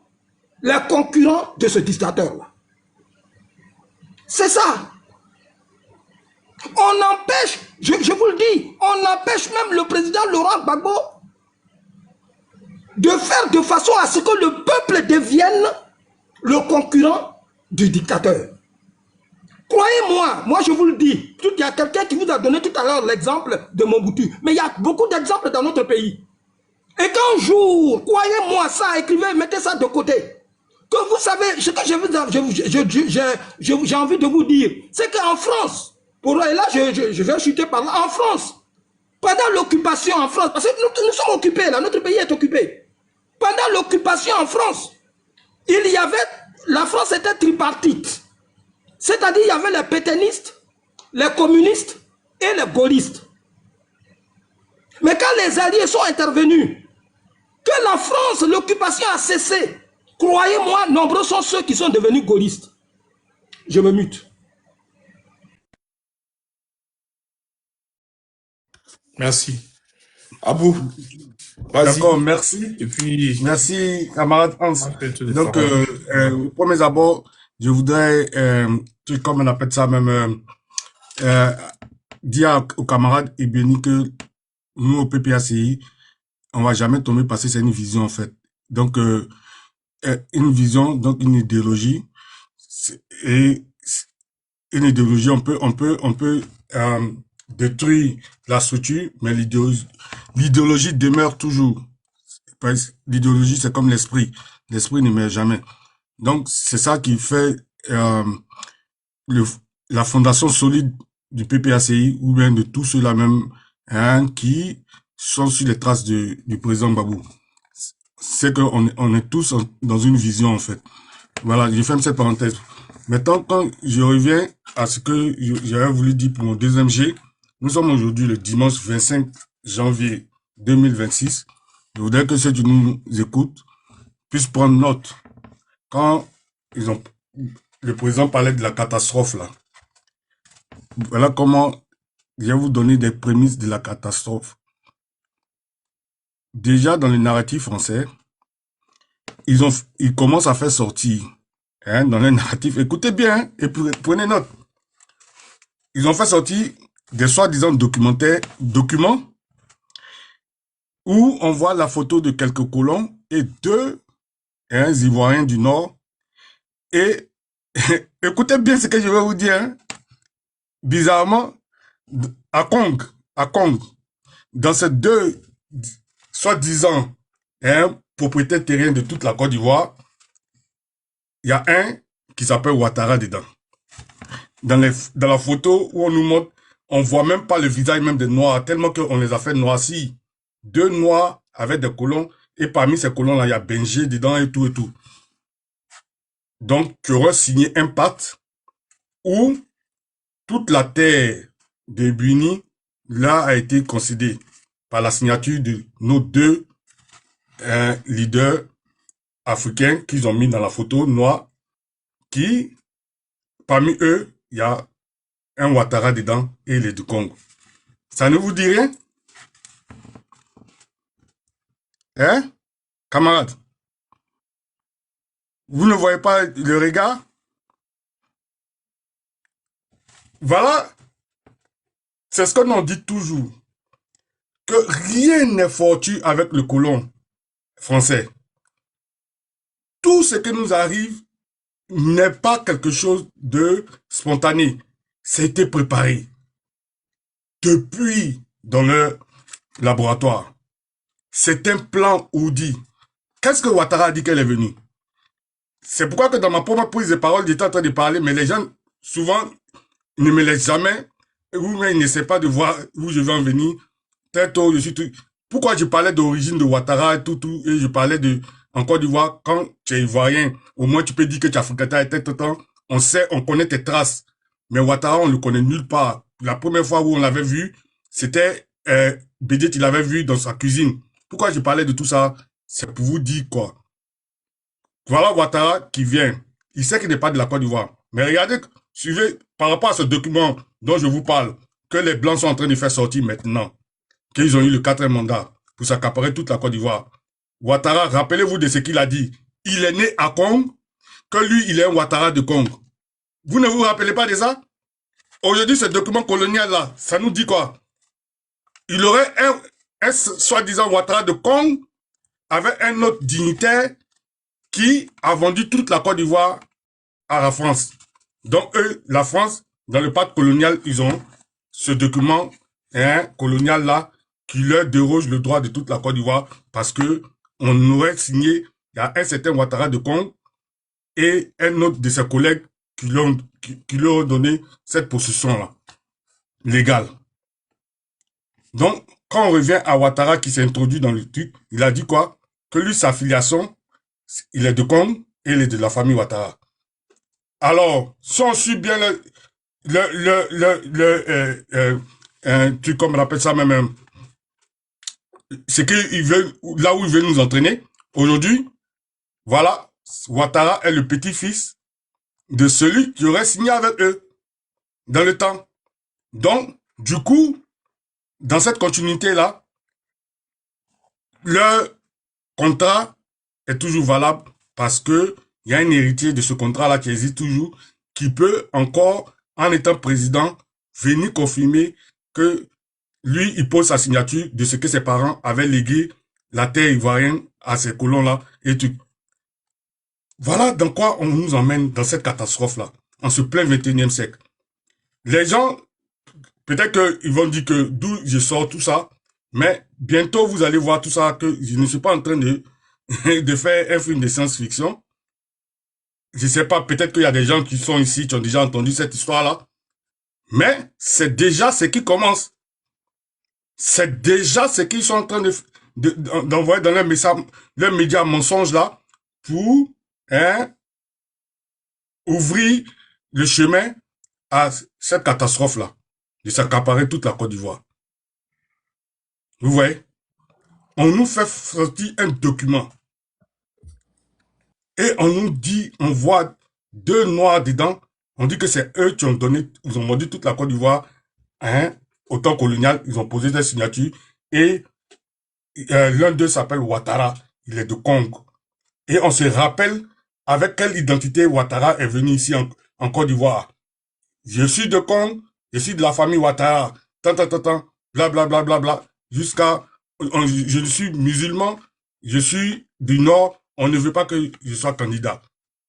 E: les concurrents de ce dictateur-là. C'est ça. On empêche, je vous le dis, on empêche même le président Laurent Gbagbo de faire de façon à ce que le peuple devienne le concurrent du dictateur. Croyez-moi, moi je vous le dis, il y a quelqu'un qui vous a donné tout à l'heure l'exemple de Mobutu, mais il y a beaucoup d'exemples dans notre pays. Et qu'un jour, croyez-moi ça, écrivez, mettez ça de côté. Que vous savez, ce que j'ai envie de vous dire, c'est qu'en France, et là je vais chuter par là, en France, pendant l'occupation en France, parce que nous sommes occupés là, notre pays est occupé. Pendant l'occupation en France, la France était tripartite. C'est-à-dire il y avait les pétainistes, les communistes et les gaullistes. Mais quand les alliés sont intervenus, que la France, l'occupation a cessé, croyez-moi, nombreux sont ceux qui sont devenus gaullistes. Je me mute.
A: Merci. Abou, vas-y.
C: D'accord, merci.
A: Et puis,
C: Merci, camarade Hans. Donc, au premier abord, je voudrais, comme on appelle ça même, dire aux camarades Ebeni que nous, au PPACI, on va jamais tomber parce que c'est une vision, en fait. Donc, une vision, donc une idéologie, et une idéologie, on peut détruire la structure, mais l'idéologie demeure toujours. L'idéologie, c'est comme l'esprit. L'esprit ne meurt jamais. Donc, c'est ça qui fait la fondation solide du PPACI, ou bien de tous ceux-là même, hein, qui sont sur les traces du président Gbagbo. C'est qu'on est tous dans une vision, en fait. Voilà, je ferme cette parenthèse. Maintenant, quand je reviens à ce que j'avais voulu dire pour mon deuxième G, nous sommes aujourd'hui le dimanche 25 janvier 2026. Je voudrais que ceux qui nous écoutent puissent prendre note. Quand le président parlait de la catastrophe, là, voilà comment je vais vous donner des prémices de la catastrophe. Déjà, dans le narratif français, ils commencent à faire sortir, dans le narratif, écoutez bien, et prenez note. Ils ont fait sortir des soi-disant documents, où on voit la photo de quelques colons et deux Ivoiriens du Nord. Et écoutez bien ce que je vais vous dire. Bizarrement, à Kong, dans ces deux soi-disant propriétaires terriens de toute la Côte d'Ivoire, il y a un qui s'appelle Ouattara dedans. Dans la photo où on nous montre, on voit même pas le visage même des Noirs, tellement qu'on les a fait noircir. Deux Noirs avec des colons, et parmi ces colons-là, il y a Benji dedans et tout et tout. Donc, tu auras signé un pacte où toute la terre de Buni, là, a été concédée par la signature de nos deux leaders africains qu'ils ont mis dans la photo noire, qui, parmi eux, il y a un Ouattara dedans et les du Congo. Ça ne vous dit rien? Hein, camarades? Vous ne voyez pas le regard? Voilà, c'est ce qu'on en dit toujours, que rien n'est fortuit avec le colon français. Tout ce que nous arrive n'est pas quelque chose de spontané. C'était préparé depuis dans le laboratoire. C'est un plan oudi. Qu'est-ce que Ouattara a dit qu'elle est venue? C'est pourquoi que dans ma première prise de parole, j'étais en train de parler, mais les gens, souvent, ne me laissent jamais, ou ils n'essaient pas de voir où je vais en venir. Très tôt, je suis tout. Pourquoi je parlais d'origine de Ouattara et tout, et je parlais de, en Côte d'Ivoire, quand tu es ivoirien, au moins tu peux dire que tu as fréquenté tout temps, on connaît tes traces. Mais Ouattara, on le connaît nulle part. La première fois où on l'avait vu, c'était, Bédiet, il l'avait vu dans sa cuisine. Pourquoi je parlais de tout ça? C'est pour vous dire quoi. Voilà Ouattara qui vient. Il sait qu'il n'est pas de la Côte d'Ivoire. Mais regardez, suivez, par rapport à ce document dont je vous parle, que les Blancs sont en train de faire sortir maintenant, qu'ils ont eu le 4e mandat pour s'accaparer toute la Côte d'Ivoire. Ouattara, rappelez-vous de ce qu'il a dit. Il est né à Congo, que lui, il est un Ouattara de Congo. Vous ne vous rappelez pas de ça? Aujourd'hui, ce document colonial-là, ça nous dit quoi? Il aurait un soi-disant Ouattara de Congo avec un autre dignitaire qui a vendu toute la Côte d'Ivoire à la France. Donc, eux, la France, dans le pacte colonial, ils ont ce document colonial-là qui leur déroge le droit de toute la Côte d'Ivoire parce que on aurait signé, il y a un certain Ouattara de Congo et un autre de ses collègues qui leur ont donné cette possession-là, légale. Donc, quand on revient à Ouattara qui s'est introduit dans le truc, il a dit quoi? Que lui, sa filiation, il est de Congo et il est de la famille Ouattara. Alors, si on suit bien un truc comme on appelle ça même, c'est qu'il veut, là où il veut nous entraîner, aujourd'hui, voilà, Ouattara est le petit-fils de celui qui aurait signé avec eux dans le temps. Donc, du coup, dans cette continuité-là, le contrat est toujours valable parce que il y a un héritier de ce contrat-là qui existe toujours, qui peut encore, en étant président, venir confirmer que lui, il pose sa signature de ce que ses parents avaient légué la terre ivoirienne à ces colons-là et tout. Voilà dans quoi on nous emmène dans cette catastrophe-là, en ce plein 21e siècle. Les gens, peut-être qu'ils vont dire que d'où je sors tout ça, mais bientôt vous allez voir tout ça, que je ne suis pas en train de faire un film de science-fiction. Je sais pas, peut-être qu'il y a des gens qui sont ici, qui ont déjà entendu cette histoire-là. Mais c'est déjà ce qui commence. C'est déjà ce qu'ils sont en train d'envoyer dans leurs médias mensonges là pour ouvrir le chemin à cette catastrophe-là, de s'accaparer toute la Côte d'Ivoire. Vous voyez? On nous fait sortir un document et on nous dit, on voit deux noirs dedans, on dit que c'est eux qui ont donné, ils ont mordu toute la Côte d'Ivoire, au temps colonial, ils ont posé des signatures et l'un d'eux s'appelle Ouattara, il est de Congo. Et on se rappelle avec quelle identité Ouattara est venu ici en Côte d'Ivoire. Je suis de Congo, je suis de la famille Ouattara, bla bla bla bla bla, jusqu'à, je suis musulman, je suis du Nord, on ne veut pas que je sois candidat.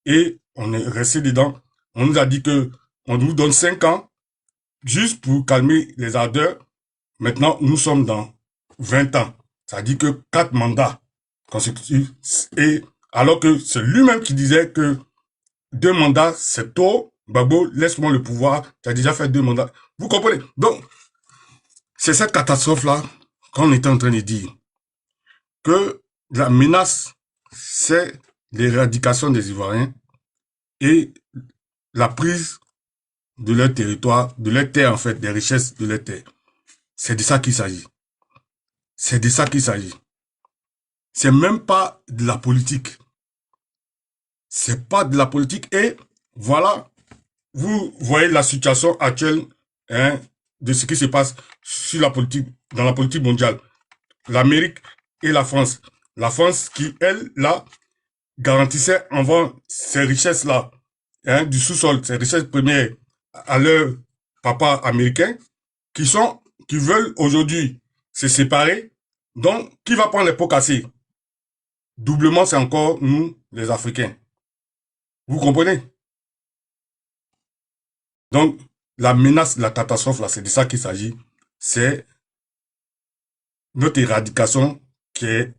C: Et on est resté dedans, on nous a dit que on nous donne 5 ans, juste pour calmer les ardeurs. Maintenant, nous sommes dans 20 ans. Ça dit que 4 mandats consécutifs. Et alors que c'est lui-même qui disait que 2 mandats, c'est tôt. Gbagbo, laisse-moi le pouvoir. Tu as déjà fait 2 mandats. Vous comprenez? Donc, c'est cette catastrophe-là qu'on était en train de dire. Que la menace, c'est l'éradication des Ivoiriens et la prise de leur territoire, de leur terre en fait, des richesses de leur terre. C'est de ça qu'il s'agit. C'est de ça qu'il s'agit. C'est même pas de la politique. C'est pas de la politique. Et voilà, vous voyez la situation actuelle de ce qui se passe sur la politique, dans la politique mondiale. L'Amérique et la France. La France qui, elle, là, garantissait avant ces richesses-là, du sous-sol, ces richesses premières à leur papa américain, qui veulent aujourd'hui se séparer. Donc, qui va prendre les pots cassés? Doublement, c'est encore nous, les Africains. Vous comprenez? Donc, la menace, la catastrophe, là, c'est de ça qu'il s'agit. C'est notre éradication qui est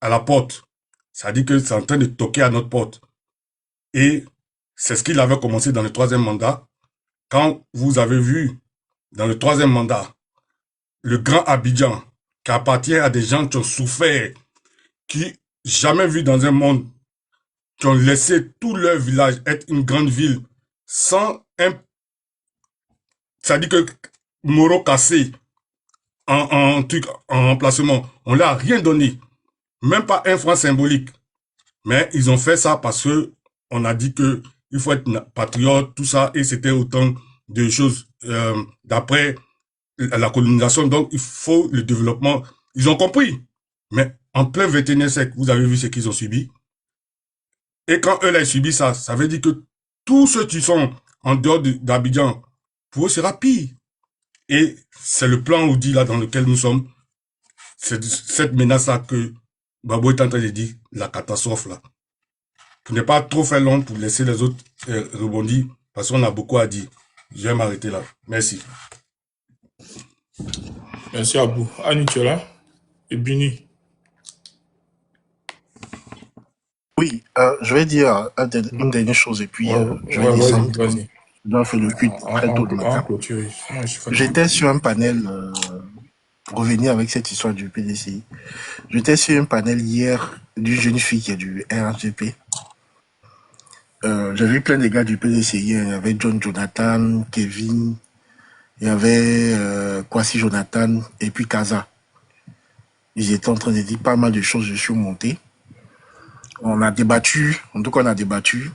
C: à la porte. Ça dit que c'est en train de toquer à notre porte. Et c'est ce qu'il avait commencé dans le 3e mandat. Quand vous avez vu, dans le 3e mandat, le Grand Abidjan, qui appartient à des gens qui ont souffert, qui jamais vu dans un monde, qui ont laissé tout leur village être une grande ville, sans un, ça dit que Moro cassé en remplacement, on leur a rien donné, même pas un franc symbolique. Mais ils ont fait ça parce que on a dit que il faut être patriote, tout ça, et c'était autant de choses d'après la colonisation, donc il faut le développement. Ils ont compris. Mais en plein 21e siècle, vous avez vu ce qu'ils ont subi. Et quand eux, là, ils subissent ça, ça veut dire que tous ceux qui sont en dehors d'Abidjan, pour eux, sera pire. Et c'est le plan Oudi, là, dans lequel nous sommes. C'est cette menace-là que Gbagbo est en train de dire, la catastrophe, là. Pour ne pas trop faire long, pour laisser les autres rebondir, parce qu'on a beaucoup à dire. Je vais m'arrêter là. Merci.
A: Merci Abou. Annie, tu es là? Et Bini.
G: Oui, je vais dire une dernière chose et puis je vais descendre.
A: Vas-y.
G: Je dois faire le culte très tôt le matin. J'étais sur un panel, pour revenir avec cette histoire du PDCI, j'étais sur un panel hier d'une jeune fille qui est du RHDP. J'ai vu plein de gars du PDCI, il y avait John Jonathan, Kevin, il y avait Kwasi Jonathan et puis Kaza. Ils étaient en train de dire pas mal de choses, je suis monté. On a débattu, en tout cas on a débattu,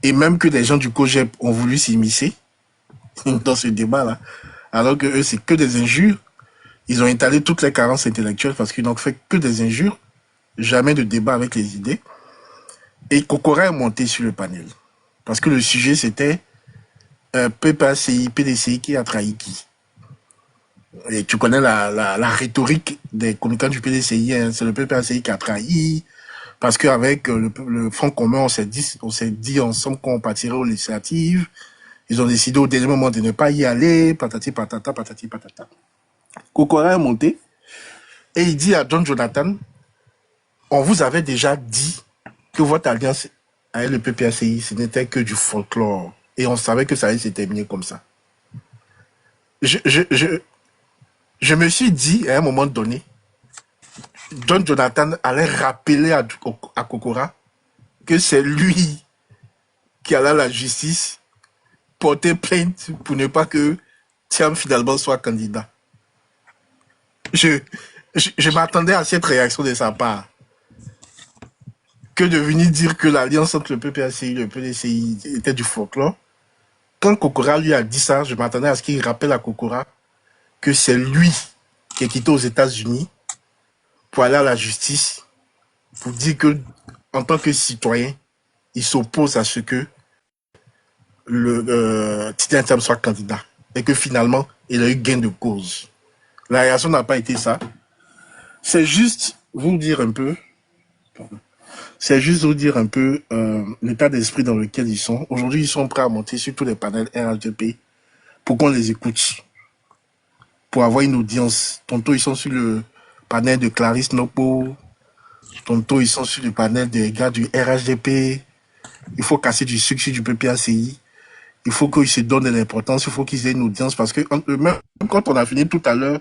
G: et même que des gens du COGEP ont voulu s'immiscer dans ce débat-là, alors que eux c'est que des injures. Ils ont étalé toutes les carences intellectuelles parce qu'ils n'ont fait que des injures, jamais de débat avec les idées. Et Kokora est monté sur le panel, parce que le sujet c'était PPACI, PDCI qui a trahi qui. Et tu connais la rhétorique des communicants du PDCI, hein, c'est le PPACI qui a trahi. Parce qu'avec le Front commun, on s'est dit ensemble qu'on partirait aux législatives. Ils ont décidé au dernier moment de ne pas y aller, patati patata, patati patata. Kokora est monté et il dit à John Jonathan, on vous avait déjà dit que votre alliance avec le PPACI, ce n'était que du folklore. Et on savait que ça allait se terminer comme ça. Je me suis dit, à un moment donné, John Jonathan allait rappeler à Kokora que c'est lui qui allait à la justice porter plainte pour ne pas que Thiam finalement soit candidat. Je m'attendais à cette réaction de sa part. Que de venir dire que l'alliance entre le PPACI et le PDCI était du folklore. Quand Kokora lui a dit ça, je m'attendais à ce qu'il rappelle à Kokora que c'est lui qui est quitté aux États-Unis pour aller à la justice, pour dire que, en tant que citoyen, il s'oppose à ce que le Tidiane Thiam soit candidat. Et que finalement, il a eu gain de cause. La réaction n'a pas été ça. C'est juste vous dire un peu, l'état d'esprit dans lequel ils sont. Aujourd'hui, ils sont prêts à monter sur tous les panels RHDP pour qu'on les écoute, pour avoir une audience. Tantôt, ils sont sur le panel de Clarisse Nopo, tantôt, ils sont sur le panel des gars du RHDP. Il faut casser du succès du PPACI. Il faut qu'ils se donnent de l'importance, il faut qu'ils aient une audience, parce que même quand on a fini tout à l'heure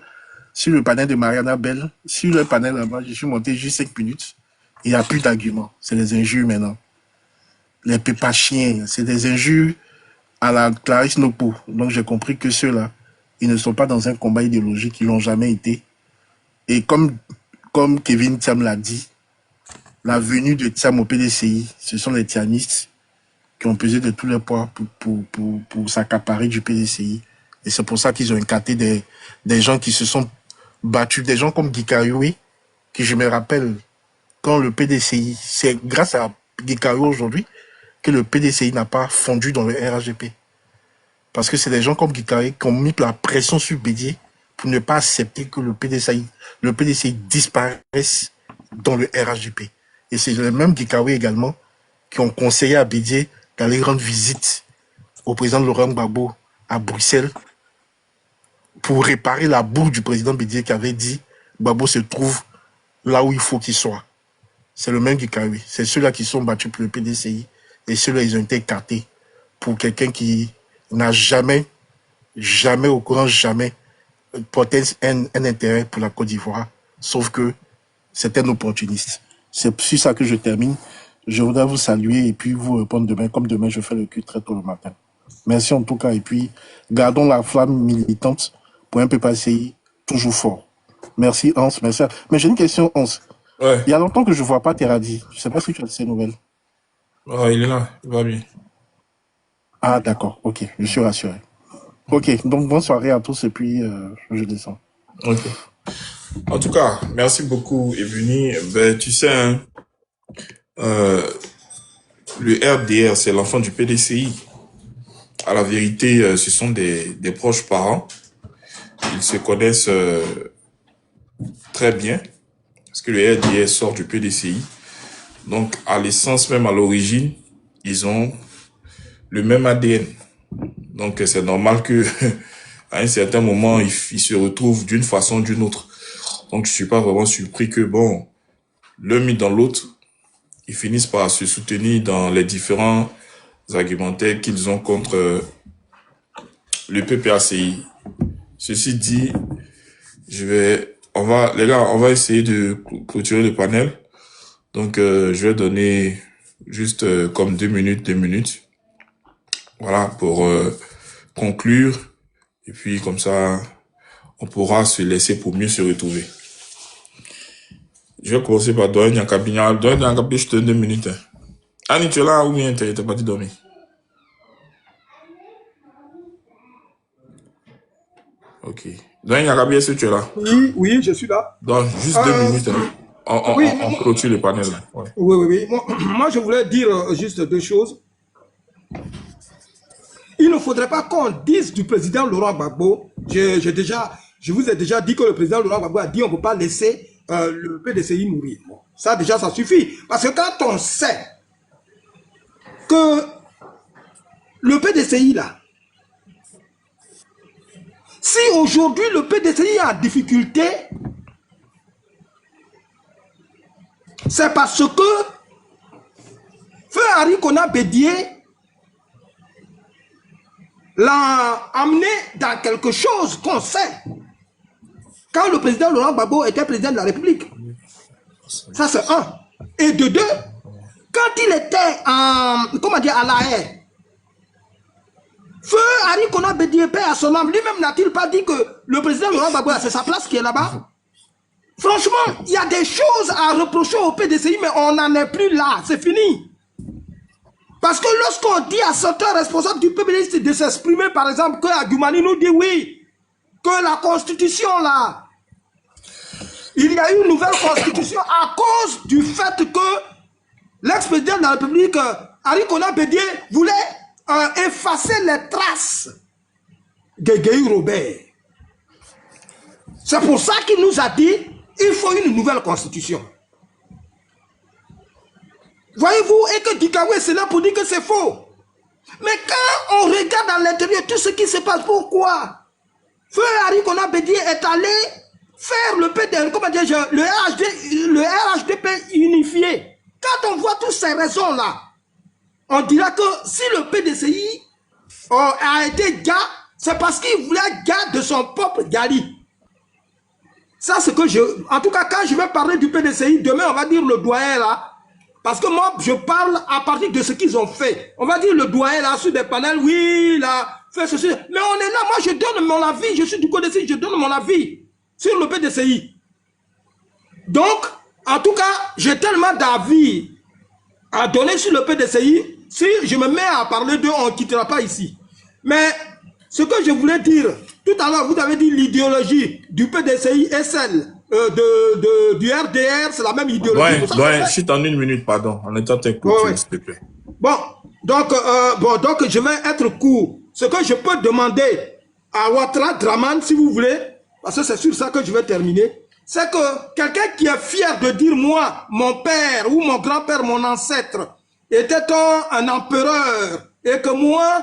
G: sur le panel de Mariana Bell, sur le panel là-bas, je suis monté juste 5 minutes, il n'y a plus d'arguments. C'est des injures maintenant. Les pépachiens, c'est des injures à la Clarisse Nopo. Donc j'ai compris que ceux-là, ils ne sont pas dans un combat idéologique, ils l'ont jamais été. Et comme Kevin Thiam l'a dit, la venue de Thiam au PDCI, ce sont les Thiamistes qui ont pesé de tous les poids pour s'accaparer du PDCI. Et c'est pour ça qu'ils ont écarté des gens qui se sont battus, des gens comme Guy Kayoui, qui, je me rappelle, quand le PDCI, c'est grâce à Guy Kayoui aujourd'hui que le PDCI n'a pas fondu dans le RHGP. Parce que c'est des gens comme Guy Kayoui qui ont mis la pression sur Bédier pour ne pas accepter que le PDCI disparaisse dans le RHGP. Et c'est les mêmes Guy Kayoui également qui ont conseillé à Bédier d'aller rendre visite au président Laurent Gbagbo à Bruxelles pour réparer la bourre du président Bédier qui avait dit Gbagbo se trouve là où il faut qu'il soit. C'est le même Guy Kayoui. C'est ceux-là qui sont battus pour le PDCI et ceux-là, ils ont été écartés pour quelqu'un qui n'a jamais au courant, jamais porté un intérêt pour la Côte d'Ivoire, sauf que c'est un opportuniste. C'est sur ça que je termine. Je voudrais vous saluer et puis vous répondre demain. Comme demain, je fais le cul très tôt le matin. Merci en tout cas. Et puis, gardons la flamme militante pour un PPACI toujours fort. Merci Hans. Merci. Mais j'ai une question, Hans.
A: Ouais.
G: Il y a longtemps que je ne vois pas Teradi. Je ne sais pas si tu as de ces nouvelles.
A: Oh, il est là, il va bien.
G: Ah, d'accord. Ok, je suis rassuré. Ok, donc bonne soirée à tous et puis je descends.
A: Ok. En tout cas, merci beaucoup, Evuni. Ben, tu sais, hein, le RDR, c'est l'enfant du PDCI. À la vérité, ce sont des proches parents. Ils se connaissent très bien, parce que le RDR sort du PDCI. Donc, à l'essence, même à l'origine, ils ont le même ADN. Donc, c'est normal que à un certain moment, ils se retrouvent d'une façon ou d'une autre. Donc, je suis pas vraiment surpris que, bon, l'un mis dans l'autre, ils finissent par se soutenir dans les différents argumentaires qu'ils ont contre le PPACI. Ceci dit, les gars, on va essayer de clôturer le panel. Donc, je vais donner juste comme 2 minutes. Voilà, pour conclure. Et puis, comme ça, on pourra se laisser pour mieux se retrouver. Je vais commencer par Doyen Nyakabi. Doyen Nyakabi, je te donne 2 minutes. Hein. Annie, tu es là ou bien t'es parti dormir? Ok. Doyen Nyakabi, est-ce que tu es là?
E: Oui, je suis là.
A: Donc, juste 2 minutes. Hein. On clôture le panel. Là. Ouais.
E: Oui. Moi, je voulais dire juste 2 choses. Il ne faudrait pas qu'on dise du président Laurent Gbagbo. Je vous ai déjà dit que le président Laurent Gbagbo a dit qu'on ne peut pas laisser le PDCI mourir. Bon, ça déjà, ça suffit. Parce que quand on sait que le PDCI là, si aujourd'hui le PDCI est en difficulté, c'est parce que Feu Henri Konan Bédié l'a amené dans quelque chose qu'on sait. quand le président Laurent Gbagbo était président de la République. Ça, c'est un. Et de deux, quand il était comment dire, à La Haye, Feu Hari Kona Bédié, paix à son âme, lui-même n'a-t-il pas dit que le président Laurent Gbagbo, c'est sa place qui est là-bas? Franchement, il y a des choses à reprocher au PDCI, mais on n'en est plus là, c'est fini. Parce que lorsqu'on dit à certains responsables du PDCI de s'exprimer, par exemple, que Agoumani nous dit oui, que la constitution là, il y a eu une nouvelle constitution à cause du fait que l'ex-président de la République, Hari Kona Bédié, voulait effacer les traces de Guéhi Robert. C'est pour ça qu'il nous a dit il faut une nouvelle constitution. Voyez-vous, et que Dikawé c'est là pour dire que c'est faux. Mais quand on regarde à l'intérieur tout ce qui se passe, pourquoi Feu Hari Kona Bédié est allé faire le PDL, comment dire, le RHDP unifié. Quand on voit toutes ces raisons-là, on dira que si le PDCI a été gars, c'est parce qu'il voulait gars de son propre Gali. Ça, c'est que en tout cas, quand je vais parler du PDCI, demain, on va dire le doyen là. Parce que moi, je parle à partir de ce qu'ils ont fait. On va dire le doyen là, sur des panels, oui, il a fait ceci. Mais on est là, moi, je donne mon avis. Je suis du PDCI, je donne mon avis sur le PDCI. Donc, en tout cas, j'ai tellement d'avis à donner sur le PDCI. Si je me mets à parler d'eux, on ne quittera pas ici. Mais ce que je voulais dire, tout à l'heure, vous avez dit l'idéologie du PDCI et celle du RDR, c'est la même idéologie.
A: Ouais, chute en une minute, pardon. On est en train de continuer, s'il te plaît.
E: Bon, donc je vais être court. Ce que je peux demander à Ouattara Draman, si vous voulez, parce que c'est sur ça que je vais terminer, c'est que quelqu'un qui est fier de dire, moi, mon père ou mon grand-père, mon ancêtre, était un empereur et que moi,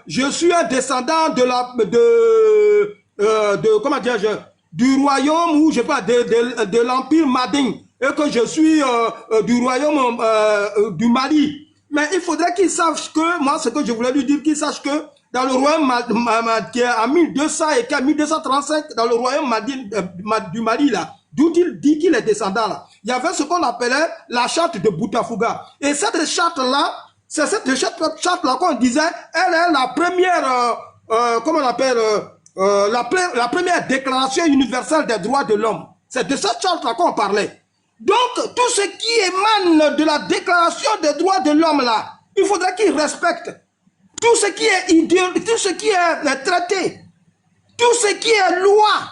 E: je suis un descendant comment dire, du royaume ou je sais pas, de l'empire Madin et que je suis du royaume du Mali. Mais il faudrait qu'il sache que, moi, ce que je voulais lui dire, qu'il sache que dans le royaume qui est à 1200 et qu'à 1235, dans le royaume du Mali, là, d'où il dit qu'il est descendant, là, il y avait ce qu'on appelait la charte de Boutafougua. Et cette charte-là, c'est cette charte-là qu'on disait, elle est la première, comment on appelle, la première déclaration universelle des droits de l'homme. C'est de cette charte-là qu'on parlait. Donc, tout ce qui émane de la déclaration des droits de l'homme, là, il faudrait qu'il respecte. Tout ce qui est tout ce qui est traité, tout ce qui est loi,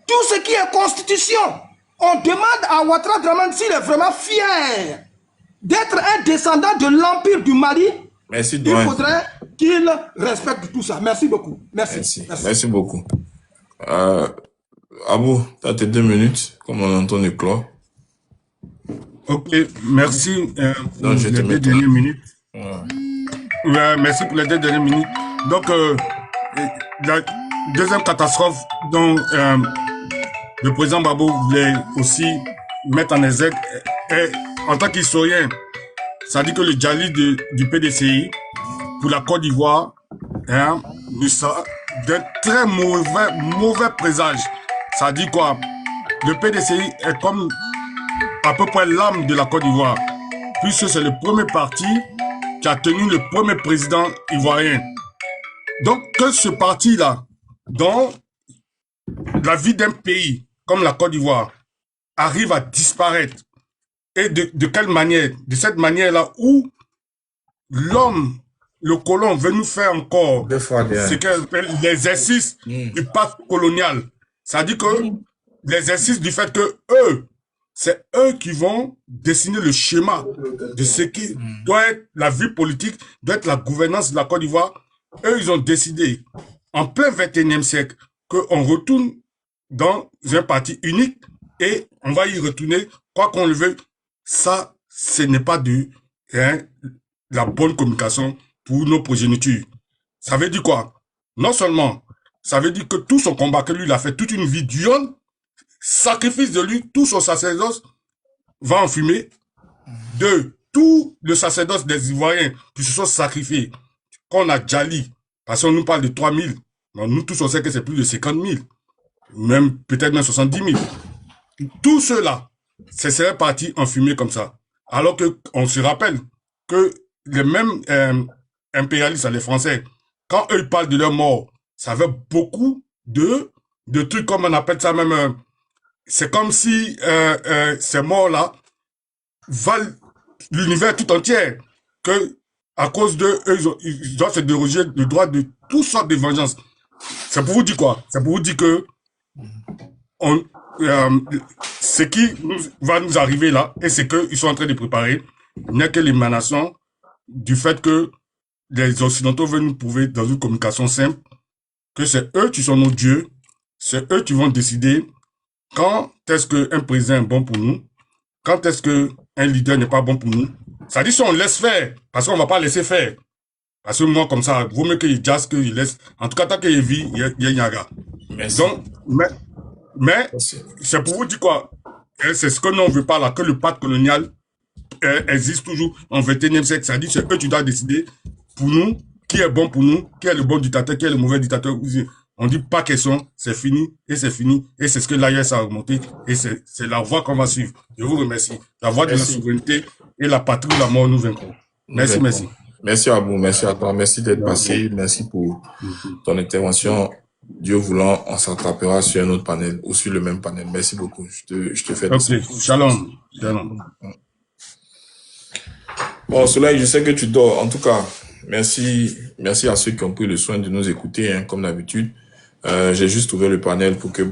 E: tout ce qui est constitution, on demande à Ouattara Draman s'il est vraiment fier d'être un descendant de l'Empire du Mali.
A: Merci,
E: il faudrait qu'il respecte tout ça. Merci beaucoup.
A: Merci beaucoup. Abou, tu as tes 2 minutes, comme on entend le clore.
C: Ok, merci pour
A: Donc,
C: les 2 dernières minutes. Merci pour les 2 dernières minutes. Donc, la deuxième catastrophe dont le président Gbagbo voulait aussi mettre en exergue, en tant qu'historien, ça dit que le Djali du PDCI pour la Côte d'Ivoire d'un très mauvais présage. Ça dit quoi? Le PDCI est comme à peu près l'âme de la Côte d'Ivoire, puisque c'est le premier parti qui a tenu le premier président ivoirien. Donc, que ce parti-là, dans la vie d'un pays comme la Côte d'Ivoire, arrive à disparaître, et de quelle manière? De cette manière-là où l'homme, le colon, veut nous faire encore ce qu'on appelle l'exercice du pacte colonial. Ça dit que l'exercice du fait que c'est eux qui vont dessiner le schéma de ce qui doit être la vie politique, doit être la gouvernance de la Côte d'Ivoire. Eux, ils ont décidé, en plein 21e siècle, qu'on retourne dans un parti unique et on va y retourner, quoi qu'on le veuille. Ça, ce n'est pas la bonne communication pour nos progénitures. Ça veut dire quoi? Non seulement, ça veut dire que tout son combat que lui, il a fait toute une vie dure, sacrifice de lui, tout son sacerdoce va en fumée. Tout le sacerdoce des Ivoiriens qui se sont sacrifiés, qu'on a Djali, parce qu'on nous parle de 3000, nous tous on sait que c'est plus de 50 000. même peut-être même 70 000. Tout cela, ce serait parti en fumée comme ça. Alors que on se rappelle que les mêmes impérialistes, les Français, quand eux parlent de leur mort, ça veut beaucoup de trucs, comme on appelle ça même, c'est comme si ces morts-là valent l'univers tout entier, que à cause de eux, ils doivent se déroger le droit de toutes sortes de vengeances. C'est pour vous dire quoi? C'est pour vous dire que on, ce qui va nous arriver là, et c'est qu'ils sont en train de préparer, n'est que l'émanation du fait que les Occidentaux veulent nous prouver dans une communication simple que c'est eux qui sont nos dieux, c'est eux qui vont décider quand est-ce qu'un président est bon pour nous, quand est-ce qu'un leader n'est pas bon pour nous. Ça dit si on laisse faire, parce qu'on ne va pas laisser faire. Parce que moi, comme ça, vaut mieux qu'il jazz qu'il laisse. En tout cas, tant qu'il vit, il y a Yaga.
A: Merci.
C: Donc, mais
A: Merci.
C: c'est pour vous dire quoi? C'est ce que nous on veut pas là, que le pacte colonial existe toujours en 21e siècle. Ça dit, c'est eux qui doivent décider pour nous, qui est bon pour nous, qui est le bon dictateur, qui est le mauvais dictateur. On dit pas question, c'est fini, et c'est fini, et c'est ce que l'AIS a remonté, et c'est la voie qu'on va suivre. Je vous remercie. La voie de la souveraineté et la patrie ou la mort nous vaincront. Merci, merci.
A: Merci à vous, merci à toi, merci d'être passé, merci pour ton intervention. Dieu voulant, on s'attrapera sur un autre panel ou sur le même panel. Merci beaucoup. Je te fais
C: des Shalom. Shalom.
A: Bon, Soleil, je sais que tu dors. En tout cas, merci à ceux qui ont pris le soin de nous écouter, hein, comme d'habitude. J'ai juste ouvert le panel pour que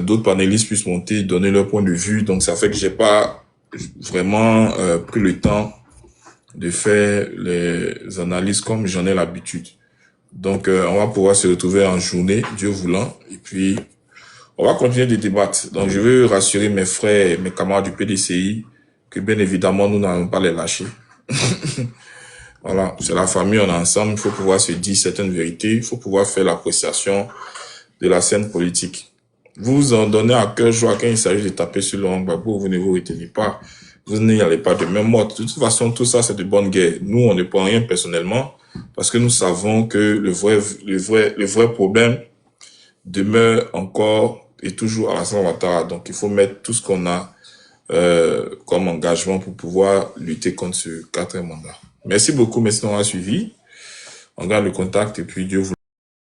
A: d'autres panélistes puissent monter, donner leur point de vue. Donc, ça fait que j'ai pas vraiment pris le temps de faire les analyses comme j'en ai l'habitude. Donc, on va pouvoir se retrouver en journée, Dieu voulant, et puis on va continuer de débattre. Donc, je veux rassurer mes frères et mes camarades du PDCI que bien évidemment, nous n'allons pas les lâcher. Voilà, c'est la famille, on est ensemble, il faut pouvoir se dire certaines vérités, il faut pouvoir faire l'appréciation de la scène politique. Vous en donnez à cœur joie quand il s'agit de taper sur Laurent Gbagbo, vous ne vous retenez pas, vous n'y allez pas de même mode. De toute façon, tout ça, c'est de bonne guerre. Nous, on ne prend rien personnellement, parce que nous savons que le vrai problème demeure encore et toujours à la Ouattara. Donc, il faut mettre tout ce qu'on a comme engagement pour pouvoir lutter contre ce 4e mandat. Merci beaucoup, merci d'avoir suivi. On garde le contact et puis Dieu vous